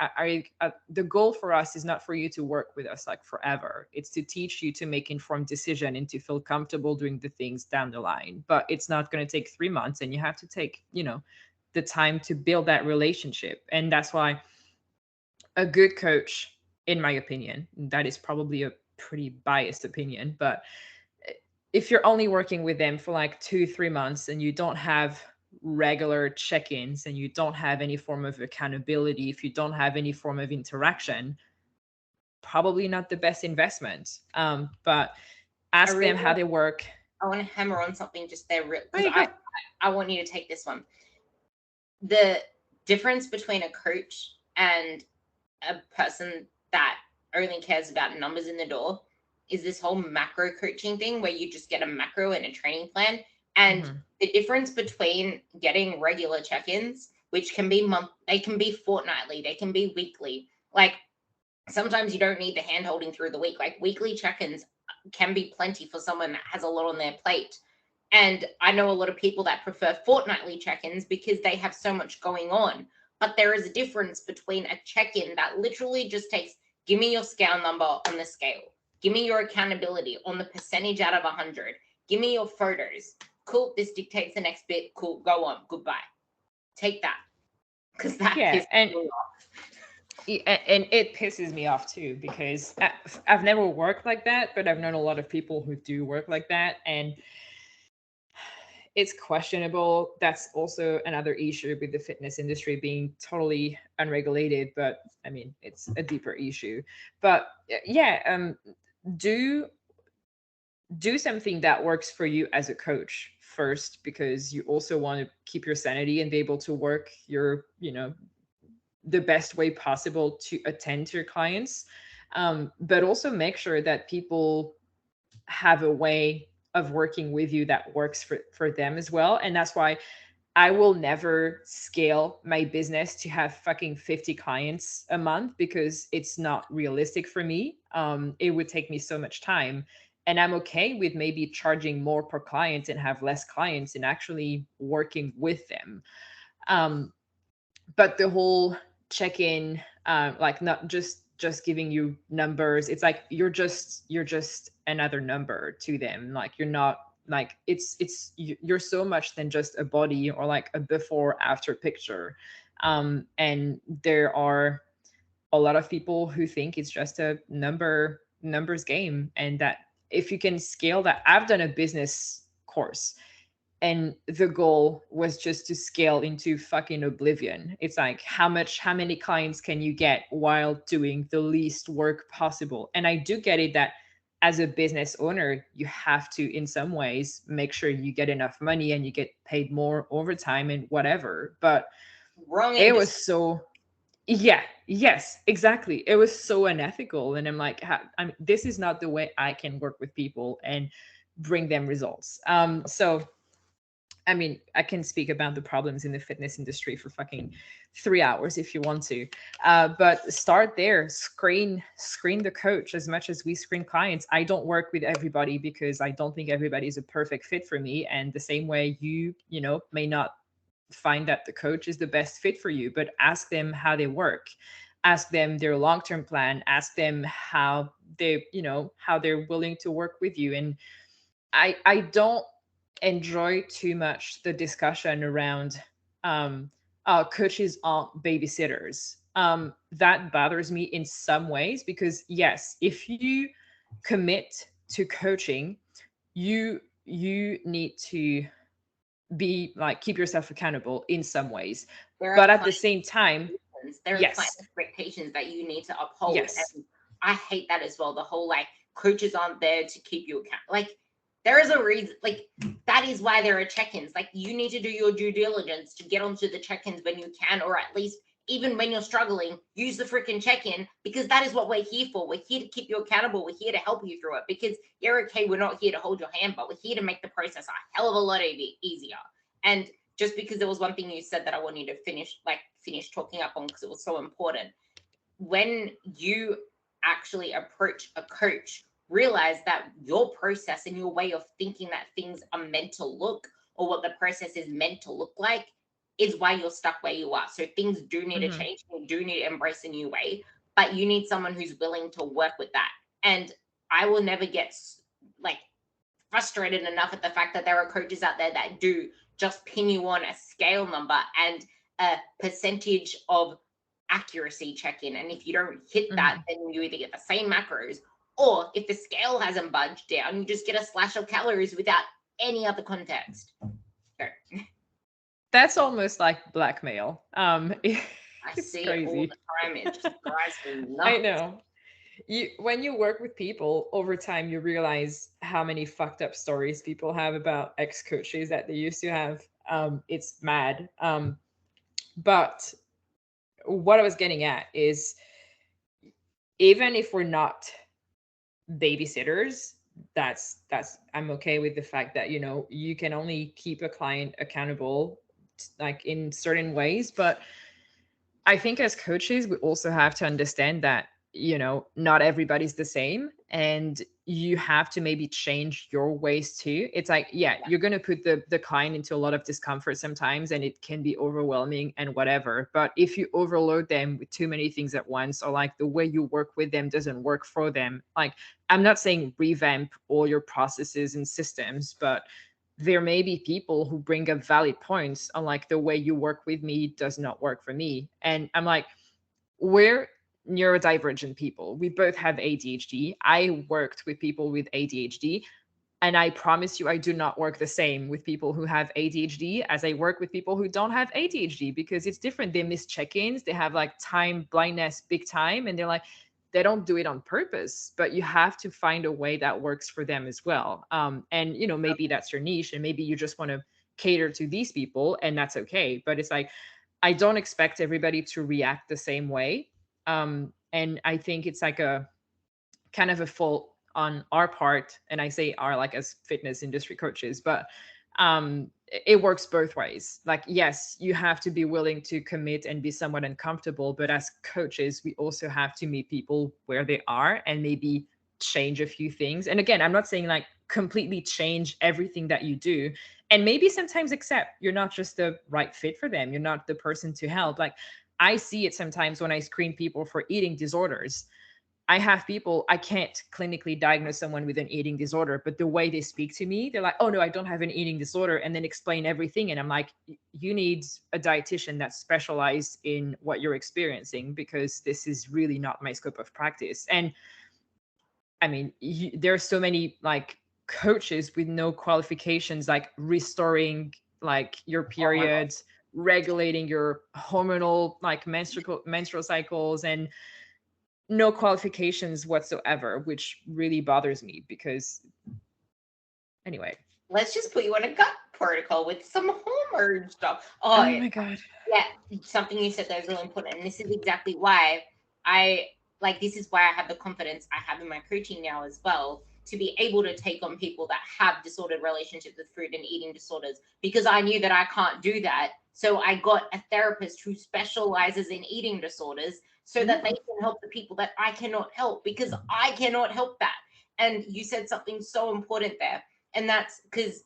B: The goal for us is not for you to work with us like forever. It's to teach you to make informed decision and to feel comfortable doing the things down the line. But it's not going to take 3 months, and you have to take, the time to build that relationship. And that's why a good coach, in my opinion, that is probably a pretty biased opinion, but if you're only working with them for like 2 3 months and you don't have regular check-ins and you don't have any form of accountability, if you don't have any form of interaction, probably not the best investment. But
A: I
B: ask
A: really
B: them how they work.
A: I want to hammer on something just there because
B: Okay, go.
A: I want you to take this one. The difference between a coach and a person that only cares about numbers in the door is this whole macro coaching thing where you just get a macro and a training plan. And the difference between getting regular check-ins, which can be they can be fortnightly, they can be weekly. Like sometimes you don't need the hand holding through the week. Like weekly check-ins can be plenty for someone that has a lot on their plate. And I know a lot of people that prefer fortnightly check-ins because they have so much going on. But there is a difference between a check-in that literally just takes, give me your scale number on the scale. Give me your accountability on the percentage out of 100. Give me your photos. Cool, this dictates the next bit. Cool, go on, goodbye. Take that. Because that pisses me off.
B: And it pisses me off too, because I've never worked like that, but I've known a lot of people who do work like that, and it's questionable. That's also another issue with the fitness industry being totally unregulated, but I mean, it's a deeper issue. But yeah, do something that works for you as a coach first, because you also want to keep your sanity and be able to work your, the best way possible to attend to your clients. But also make sure that people have a way of working with you that works for them as well. And that's why I will never scale my business to have fucking 50 clients a month, because it's not realistic for me. It would take me so much time. And I'm okay with maybe charging more per client and have less clients and actually working with them. But the whole check-in, like not just giving you numbers, it's like you're just another number to them. Like you're not, like you're so much than just a body or like a before after picture. And there are a lot of people who think it's just a numbers game, and that if you can scale that. I've done a business course, and the goal was just to scale into fucking oblivion. It's like, how many clients can you get while doing the least work possible? And I do get it that as a business owner, you have to, in some ways, make sure you get enough money and you get paid more overtime and whatever. But
A: Wrong
B: it was
A: industry.
B: so, yeah, yes, exactly. It was so unethical. And I'm like, I mean, this is not the way I can work with people and bring them results. So I mean, I can speak about the problems in the fitness industry for fucking 3 hours if you want to. But start there. Screen the coach as much as we screen clients. I don't work with everybody because I don't think everybody is a perfect fit for me. And the same way you may not find that the coach is the best fit for you, but ask them how they work. Ask them their long-term plan. Ask them how they're willing to work with you. And I don't enjoy too much the discussion around coaches aren't babysitters. That bothers me in some ways, because yes, if you commit to coaching, you need to be like, keep yourself accountable in some ways,
A: There are
B: but at the
A: client
B: same time,
A: expectations. There are client
B: yes,
A: expectations that you need to uphold.
B: yes,
A: And I hate that as well. The whole like coaches aren't there to keep you account. Like there is a reason, like that is why there are check-ins. Like you need to do your due diligence to get onto the check-ins when you can, or at least even when you're struggling, use the freaking check-in, because that is what we're here for. We're here to keep you accountable. We're here to help you through it, because you're okay. We're not here to hold your hand, but we're here to make the process a hell of a lot easier. And just because there was one thing you said that I wanted to finish talking up on because it was so important. When you actually approach a coach, realize that your process and your way of thinking that things are meant to look, or what the process is meant to look like, is why you're stuck where you are. So things do need to change. You do need to embrace a new way, but you need someone who's willing to work with that. And I will never get like frustrated enough at the fact that there are coaches out there that do just pin you on a scale number and a percentage of accuracy check-in. And if you don't hit that, then you either get the same macros, or if the scale hasn't budged down, you just get a slash of calories without any other context. So,
B: That's almost like blackmail.
A: I
B: It's
A: see it all
B: crazy.
A: the time. It just drives me
B: I
A: nuts.
B: know. When you work with people over time, you realize how many fucked up stories people have about ex coaches that they used to have. It's mad. But what I was getting at is, even if we're not babysitters, that's I'm okay with the fact that, you can only keep a client accountable like in certain ways. But I think as coaches, we also have to understand that, not everybody's the same, and you have to maybe change your ways too. It's like, yeah, you're going to put the client into a lot of discomfort sometimes, and it can be overwhelming and whatever. But if you overload them with too many things at once, or like the way you work with them doesn't work for them, like, I'm not saying revamp all your processes and systems, but there may be people who bring up valid points on like, the way you work with me does not work for me. And I'm like, we're neurodivergent people. We both have ADHD. I worked with people with ADHD. And I promise you, I do not work the same with people who have ADHD as I work with people who don't have ADHD, because it's different. They miss check ins, they have like time blindness big time. And they're like, they don't do it on purpose, but you have to find a way that works for them as well. And, maybe that's your niche, and maybe you just want to cater to these people, and that's okay. But it's like, I don't expect everybody to react the same way. And I think it's like a kind of a fault on our part, and I say our, like, as fitness industry coaches, but it works both ways. Like, yes, you have to be willing to commit and be somewhat uncomfortable, but as coaches, we also have to meet people where they are and maybe change a few things. And again, I'm not saying like completely change everything that you do, and maybe sometimes accept you're not just the right fit for them, you're not the person to help. Like, I see it sometimes when I screen people for eating disorders. I have people, I can't clinically diagnose someone with an eating disorder, but the way they speak to me, they're like, oh no, I don't have an eating disorder, and then explain everything. And I'm like, you need a dietitian that's specialized in what you're experiencing, because this is really not my scope of practice. And I mean, there are so many like coaches with no qualifications, like restoring like your
A: Hormonal.
B: periods, regulating your hormonal like menstrual cycles, and no qualifications whatsoever, which really bothers me because, anyway.
A: Let's just put you on a gut protocol with some hormone stuff. Oh,
B: Oh my God.
A: yeah, something you said that is really important. And this is exactly why I this is why I have the confidence I have in my coaching now as well, to be able to take on people that have disordered relationships with food and eating disorders, because I knew that I can't do that. So I got a therapist who specializes in eating disorders so that they can help the people that I cannot help, because I cannot help that. And you said something so important there. And that's because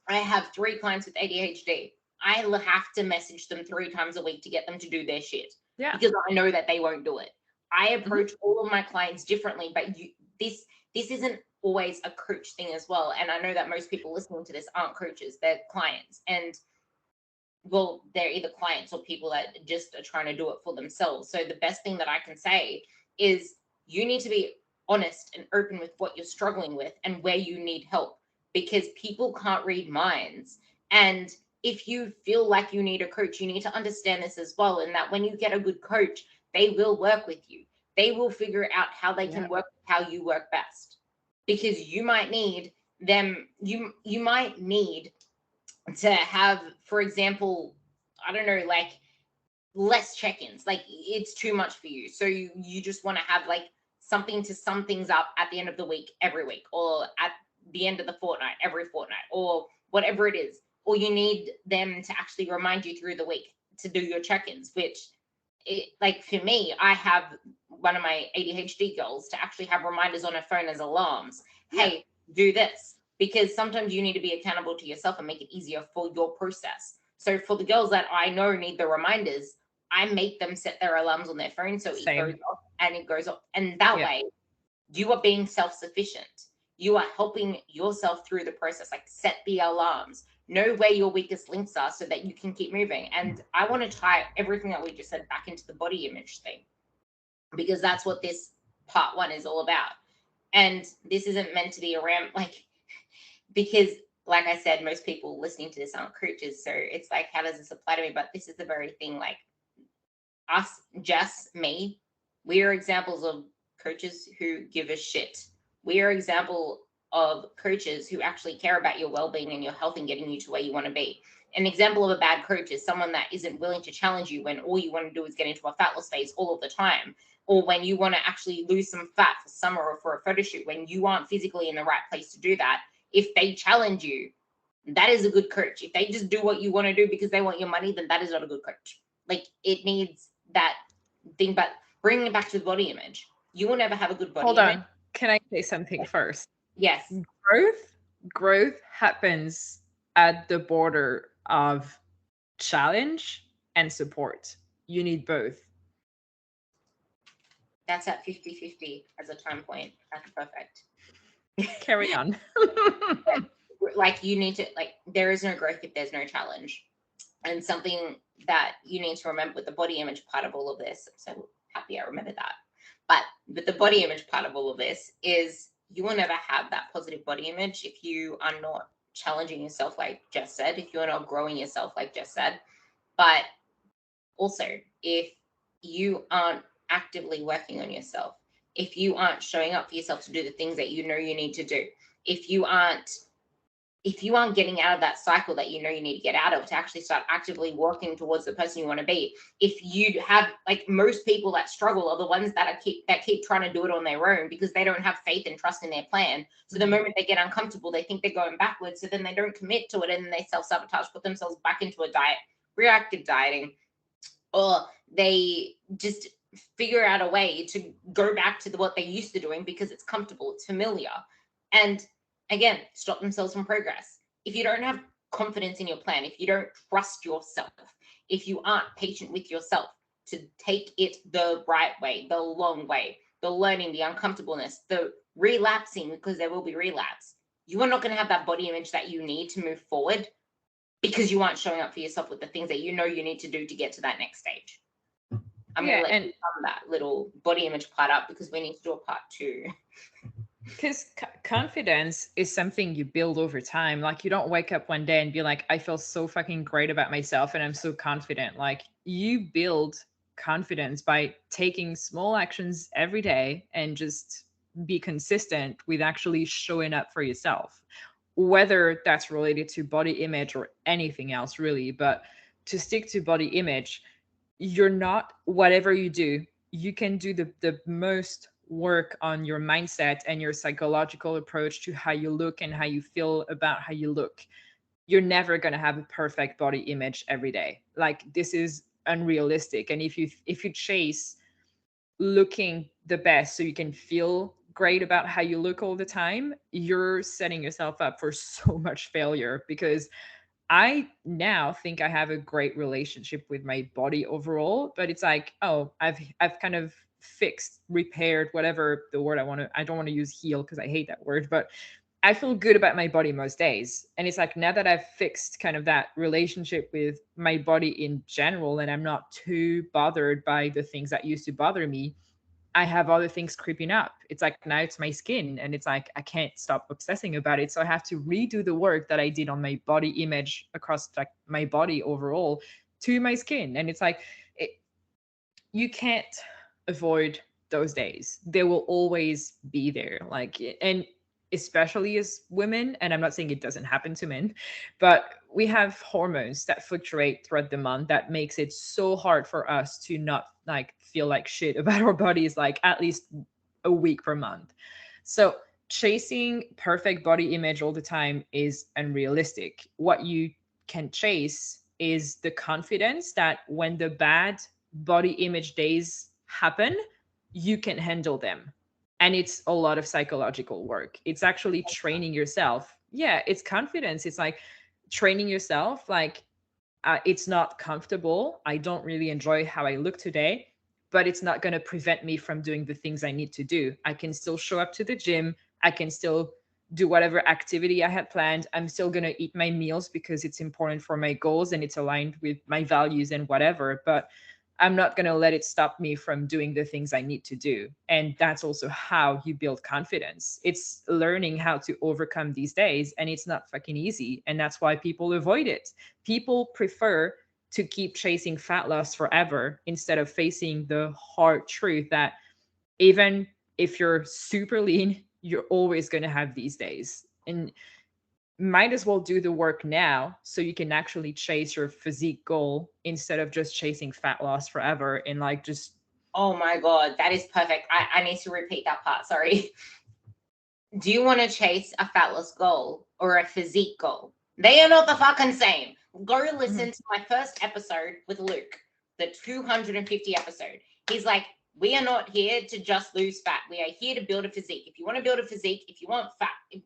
A: I have 3 clients with ADHD. I have to message them 3 times a week to get them to do their shit,
B: Yeah.
A: because I know that they won't do it. I approach all of my clients differently, but this isn't always a coach thing as well. And I know that most people listening to this aren't coaches, they're clients. And well, they're either clients or people that just are trying to do it for themselves. So the best thing that I can say is you need to be honest and open with what you're struggling with and where you need help, because people can't read minds. And if you feel like you need a coach, you need to understand this as well. And that when you get a good coach, they will work with you. They will figure out how they can work with how you work best. Because you might need them, you might need to have, for example, I don't know, like less check-ins. Like it's too much for you. So you just want to have like something to sum things up at the end of the week every week, or at the end of the fortnight every fortnight, or whatever it is. or you need them to actually remind you through the week to do your check-ins, which like for me, I have one of my ADHD girls to actually have reminders on her phone as alarms.
B: Yeah.
A: Hey, do this, because sometimes you need to be accountable to yourself and make it easier for your process. So for the girls that I know need the reminders, I make them set their alarms on their phone so it goes
B: Same.
A: off and it goes off. And that
B: Yeah.
A: way you are being self-sufficient. You are helping yourself through the process. Like, set the alarms, know where your weakest links are so that you can keep moving. And I want to tie everything that we just said back into the body image thing, because that's what this part one is all about. And this isn't meant to be around like, because like I said, most people listening to this aren't coaches, so it's like, how does this apply to me? But this is the very thing. Like, us, Jess, me, we are examples of coaches who give a shit. We are example of coaches who actually care about your well-being and your health and getting you to where you want to be. An example of a bad coach is someone that isn't willing to challenge you when all you want to do is get into a fat loss phase all of the time, or when you want to actually lose some fat for summer or for a photo shoot when you aren't physically in the right place to do that. If they challenge you, that is a good coach. If they just do what you want to do because they want your money, then that is not a good coach. Like, it needs that thing. But bringing it back to the body image, you will never have a good body
B: Hold
A: image.
B: on. Can I say something first?
A: Yes.
B: Growth happens at the border of challenge and support. You need both.
A: That's at 50-50 as a time point. That's perfect.
B: Carry on.
A: Like, you need to, like, there is no growth if there's no challenge. And something that you need to remember with the body image part of all of this, I'm so happy I remember that. But with the body image part of all of this is, you will never have that positive body image if you are not challenging yourself, like Jess said, if you're not growing yourself, like Jess said. But also, if you aren't actively working on yourself, if you aren't showing up for yourself to do the things that you know you need to do, if you aren't getting out of that cycle that you know you need to get out of to actually start actively working towards the person you want to be, if you have, like, most people that struggle are the ones that keep trying to do it on their own because they don't have faith and trust in their plan. So the moment they get uncomfortable, they think they're going backwards, so then they don't commit to it, and then they self-sabotage, put themselves back into a diet, reactive dieting, or they just figure out a way to go back to what they're used to doing because it's comfortable, it's familiar, and again, stop themselves from progress. If you don't have confidence in your plan, if you don't trust yourself, if you aren't patient with yourself to take it the right way, the long way, the learning, the uncomfortableness, the relapsing, because there will be relapse, you are not going to have that body image that you need to move forward, because you aren't showing up for yourself with the things that you know you need to do to get to that next stage. I'm going to let you sum that little body image part up because we need to do a part two.
B: Because confidence is something you build over time. Like, you don't wake up one day and be like, I feel so fucking great about myself and I'm so confident. Like, you build confidence by taking small actions every day and just be consistent with actually showing up for yourself, whether that's related to body image or anything else, really. But to stick to body image, you're not, whatever you do, you can do the most work on your mindset and your psychological approach to how you look and how you feel about how you look. You're never going to have a perfect body image every day. Like, this is unrealistic. And if you chase looking the best so you can feel great about how you look all the time, you're setting yourself up for so much failure. Because I now think I have a great relationship with my body overall, but it's like, oh, I've kind of fixed, repaired, whatever the word I don't want to use heal because I hate that word, but I feel good about my body most days. And it's like, now that I've fixed kind of that relationship with my body in general and I'm not too bothered by the things that used to bother me, I have other things creeping up. It's like, now it's my skin, and it's like I can't stop obsessing about it. So I have to redo the work that I did on my body image across, like, my body overall to my skin. And it's like, you can't avoid those days. They will always be there. Like, and especially as women, and I'm not saying it doesn't happen to men, but we have hormones that fluctuate throughout the month that makes it so hard for us to not, like, feel like shit about our bodies, like, at least a week per month. So chasing perfect body image all the time is unrealistic. What you can chase is the confidence that when the bad body image days happen, you can handle them. And it's a lot of psychological work. It's actually training yourself. Yeah, it's confidence. It's like training yourself. Like, it's not comfortable. I don't really enjoy how I look today, but it's not going to prevent me from doing the things I need to do. I can still show up to the gym. I can still do whatever activity I had planned. I'm still going to eat my meals because it's important for my goals and it's aligned with my values and whatever. But I'm not going to let it stop me from doing the things I need to do. And that's also how you build confidence. It's learning how to overcome these days. And it's not fucking easy. And that's why people avoid it. People prefer to keep chasing fat loss forever instead of facing the hard truth that even if you're super lean, you're always going to have these days. And might as well do the work now so you can actually chase your physique goal instead of just chasing fat loss forever and like just.
A: Oh my God, that is perfect. I need to repeat that part. Sorry. Do you want to chase a fat loss goal or a physique goal? They are not the fucking same. Go listen to my first episode with Luke, the 250 episode. He's like, we are not here to just lose fat. We are here to build a physique. If you want to build a physique, if you want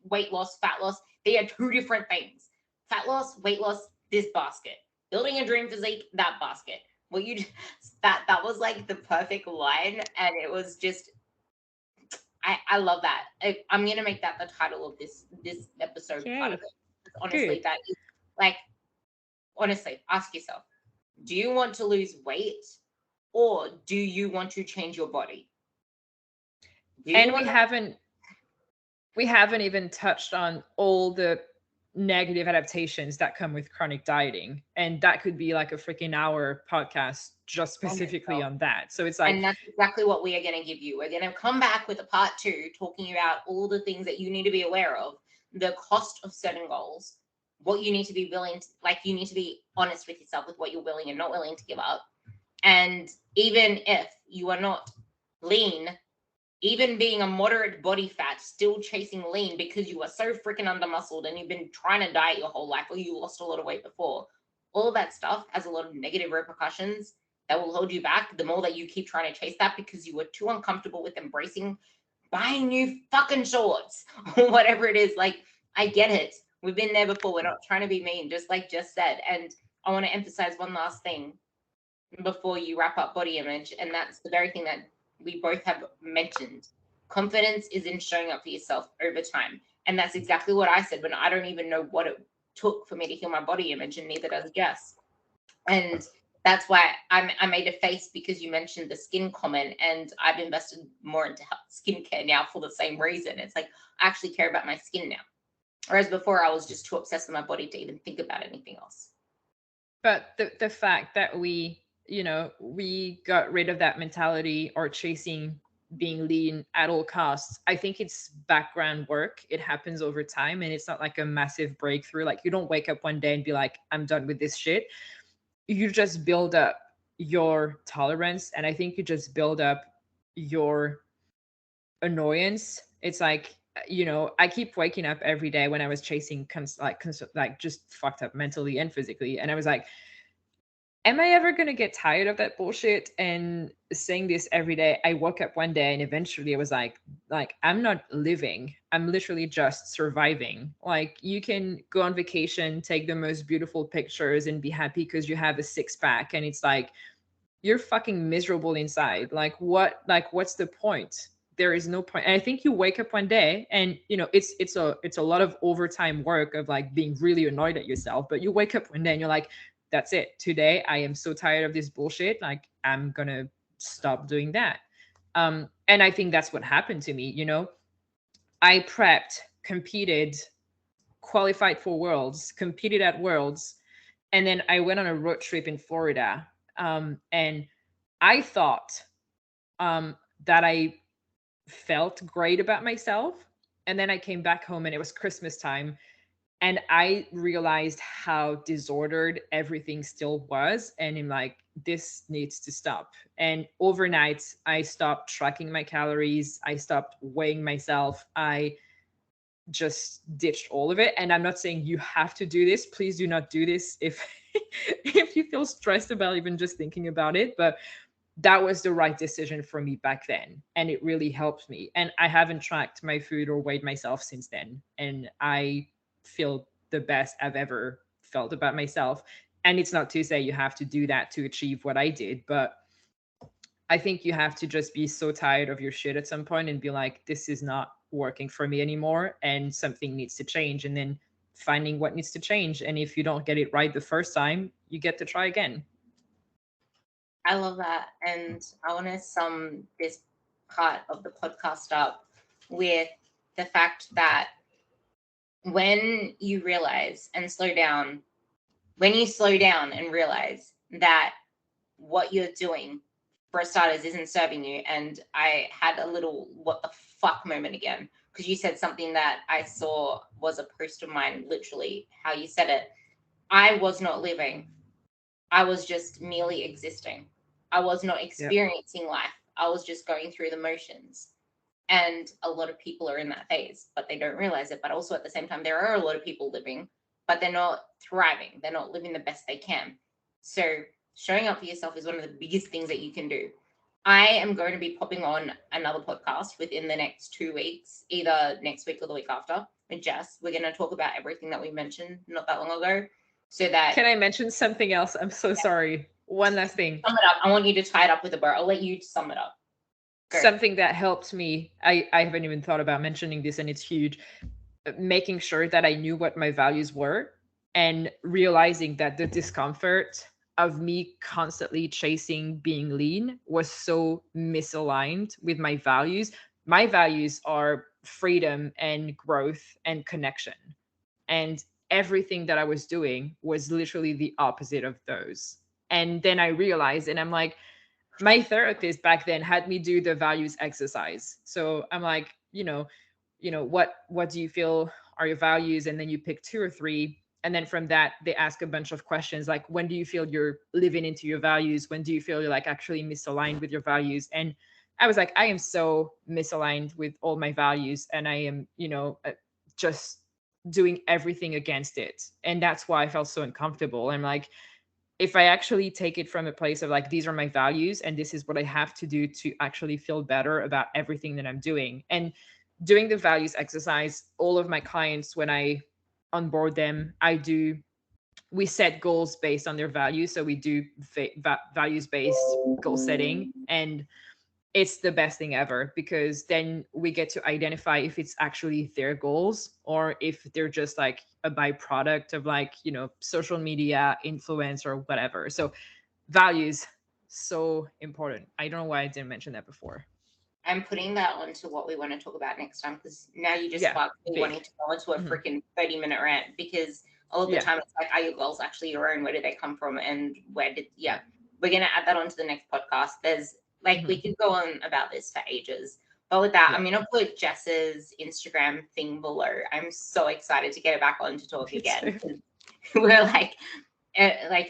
A: weight loss, fat loss, they are two different things. Fat loss, weight loss, this basket. Building a dream physique, that basket. Well, that was like the perfect line, and it was just I love that. I'm gonna make that the title of this episode. Part of
B: Okay,
A: it. Honestly,
B: good.
A: that is like honestly, ask yourself: do you want to lose weight, or do you want to change your body? Do you
B: And
A: want to?
B: we haven't even touched on all the negative adaptations that come with chronic dieting, and that could be like a freaking hour podcast just specifically on that. So it's like,
A: And that's exactly what we are going to give you. We're going to come back with a part two talking about all the things that you need to be aware of, the cost of certain goals, what you need to be willing to, like, you need to be honest with yourself with what you're willing and not willing to give up. And even if you are not lean, even being a moderate body fat, still chasing lean because you are so freaking under muscled and you've been trying to diet your whole life or you lost a lot of weight before, all that stuff has a lot of negative repercussions that will hold you back the more that you keep trying to chase that because you were too uncomfortable with embracing buying new fucking shorts or whatever it is. Like, I get it. We've been there before. We're not trying to be mean, just like Jess said. And I want to emphasize one last thing before you wrap up body image, and that's the very thing that we both have mentioned. Confidence is in showing up for yourself over time. And that's exactly what I said when I don't even know what it took for me to heal my body image, and neither does Jess. And that's why I made a face because you mentioned the skin comment, and I've invested more into skincare now for the same reason. It's like I actually care about my skin now. Whereas before I was just too obsessed with my body to even think about anything else.
B: but the fact that we got rid of that mentality or chasing being lean at all costs, I think it's background work. It happens over time, and it's not like a massive breakthrough. Like, you don't wake up one day and be like, I'm done with this shit. You just build up your tolerance, and I think you just build up your annoyance. It's like, I keep waking up every day when I was chasing like just fucked up mentally and physically, and I was like, am I ever going to get tired of that bullshit? And saying this every day, I woke up one day and eventually I was like, I'm not living. I'm literally just surviving. Like, you can go on vacation, take the most beautiful pictures and be happy because you have a six pack, and it's like, you're fucking miserable inside. What's the point? There is no point. And I think you wake up one day and it's a lot of overtime work of like being really annoyed at yourself, but you wake up one day and you're like, that's it. Today I am so tired of this bullshit. Like, I'm gonna stop doing that. And I think that's what happened to me. I prepped, competed, qualified for worlds, competed at worlds, and then I went on a road trip in Florida. And I thought um, that I felt great about myself. And then I came back home and it was Christmas time. And I realized how disordered everything still was. And I'm like, this needs to stop. And overnight, I stopped tracking my calories. I stopped weighing myself. I just ditched all of it. And I'm not saying you have to do this. Please do not do this if if you feel stressed about even just thinking about it. But that was the right decision for me back then, and it really helped me. And I haven't tracked my food or weighed myself since then, and I feel the best I've ever felt about myself. And it's not to say you have to do that to achieve what I did, but I think you have to just be so tired of your shit at some point and be like, this is not working for me anymore and something needs to change. And then finding what needs to change. And if you don't get it right the first time, you get to try again.
A: I love that. And I want to sum this part of the podcast up with the fact that when you realize and slow down, when you slow down and realize that what you're doing, for starters, isn't serving you. And I had a little what the fuck moment again, because you said something that I saw was a post of mine, literally how you said it. I was not living. I was just merely existing. I was not
B: Yep.
A: experiencing life. I was just going through the motions. And a lot of people are in that phase, but they don't realize it. But also at the same time, there are a lot of people living, but they're not thriving. They're not living the best they can. So showing up for yourself is one of the biggest things that you can do. I am going to be popping on another podcast within the next 2 weeks, either next week or the week after, with Jess. We're going to talk about everything that we mentioned not that long ago. So that,
B: Can I mention something else? I'm so sorry. One last thing.
A: sum it up. I want you to tie it up with a bow. I'll let you sum it up. Go.
B: Something that helped me, I haven't even thought about mentioning this, and it's huge. Making sure that I knew what my values were and realizing that the discomfort of me constantly chasing being lean was so misaligned with my values. My values are freedom and growth and connection. And everything that I was doing was literally the opposite of those. And then I realized, and I'm like, my therapist back then had me do the values exercise. So I'm like, what do you feel are your values? And then you pick two or three. And then from that, they ask a bunch of questions like, when do you feel you're living into your values? When do you feel you're like actually misaligned with your values? And I was like, I am so misaligned with all my values. And I am, just doing everything against it. And that's why I felt so uncomfortable. I'm like, if I actually take it from a place of like, these are my values and this is what I have to do to actually feel better about everything that I'm doing. And doing the values exercise, all of my clients, when I onboard them, we set goals based on their values. So we do values based goal setting. And it's the best thing ever because then we get to identify if it's actually their goals or if they're just like a byproduct of like, social media influence or whatever. So values, so important. I don't know why I didn't mention that before.
A: I'm putting that onto what we want to talk about next time because now you just
B: Yeah,
A: sparked me
B: big.
A: wanting to go into a
B: Mhm.
A: freaking 30-minute rant because all of the
B: Yeah.
A: time it's like, are your goals actually your own? Where did they come from? And yeah, we're going to add that onto the next podcast. There's like, we
B: Mhm.
A: could go on about this for ages. But with that,
B: Yeah.
A: I'm going to put Jess's Instagram thing below. I'm so excited to get her back on to talk
B: Me
A: again.
B: too.
A: We're like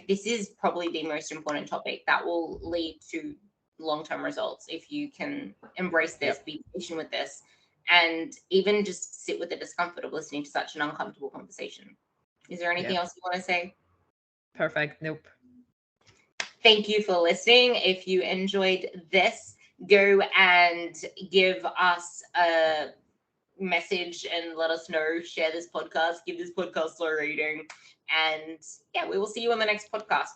A: this is probably the most important topic that will lead to long-term results if you can embrace this,
B: Yep.
A: be patient with this, and even just sit with the discomfort of listening to such an uncomfortable conversation. Is there anything
B: Yep.
A: else you want to say?
B: Perfect. Nope.
A: Thank you for listening. If you enjoyed this, go and give us a message and let us know. Share this podcast, give this podcast a rating, and yeah, we will see you on the next podcast.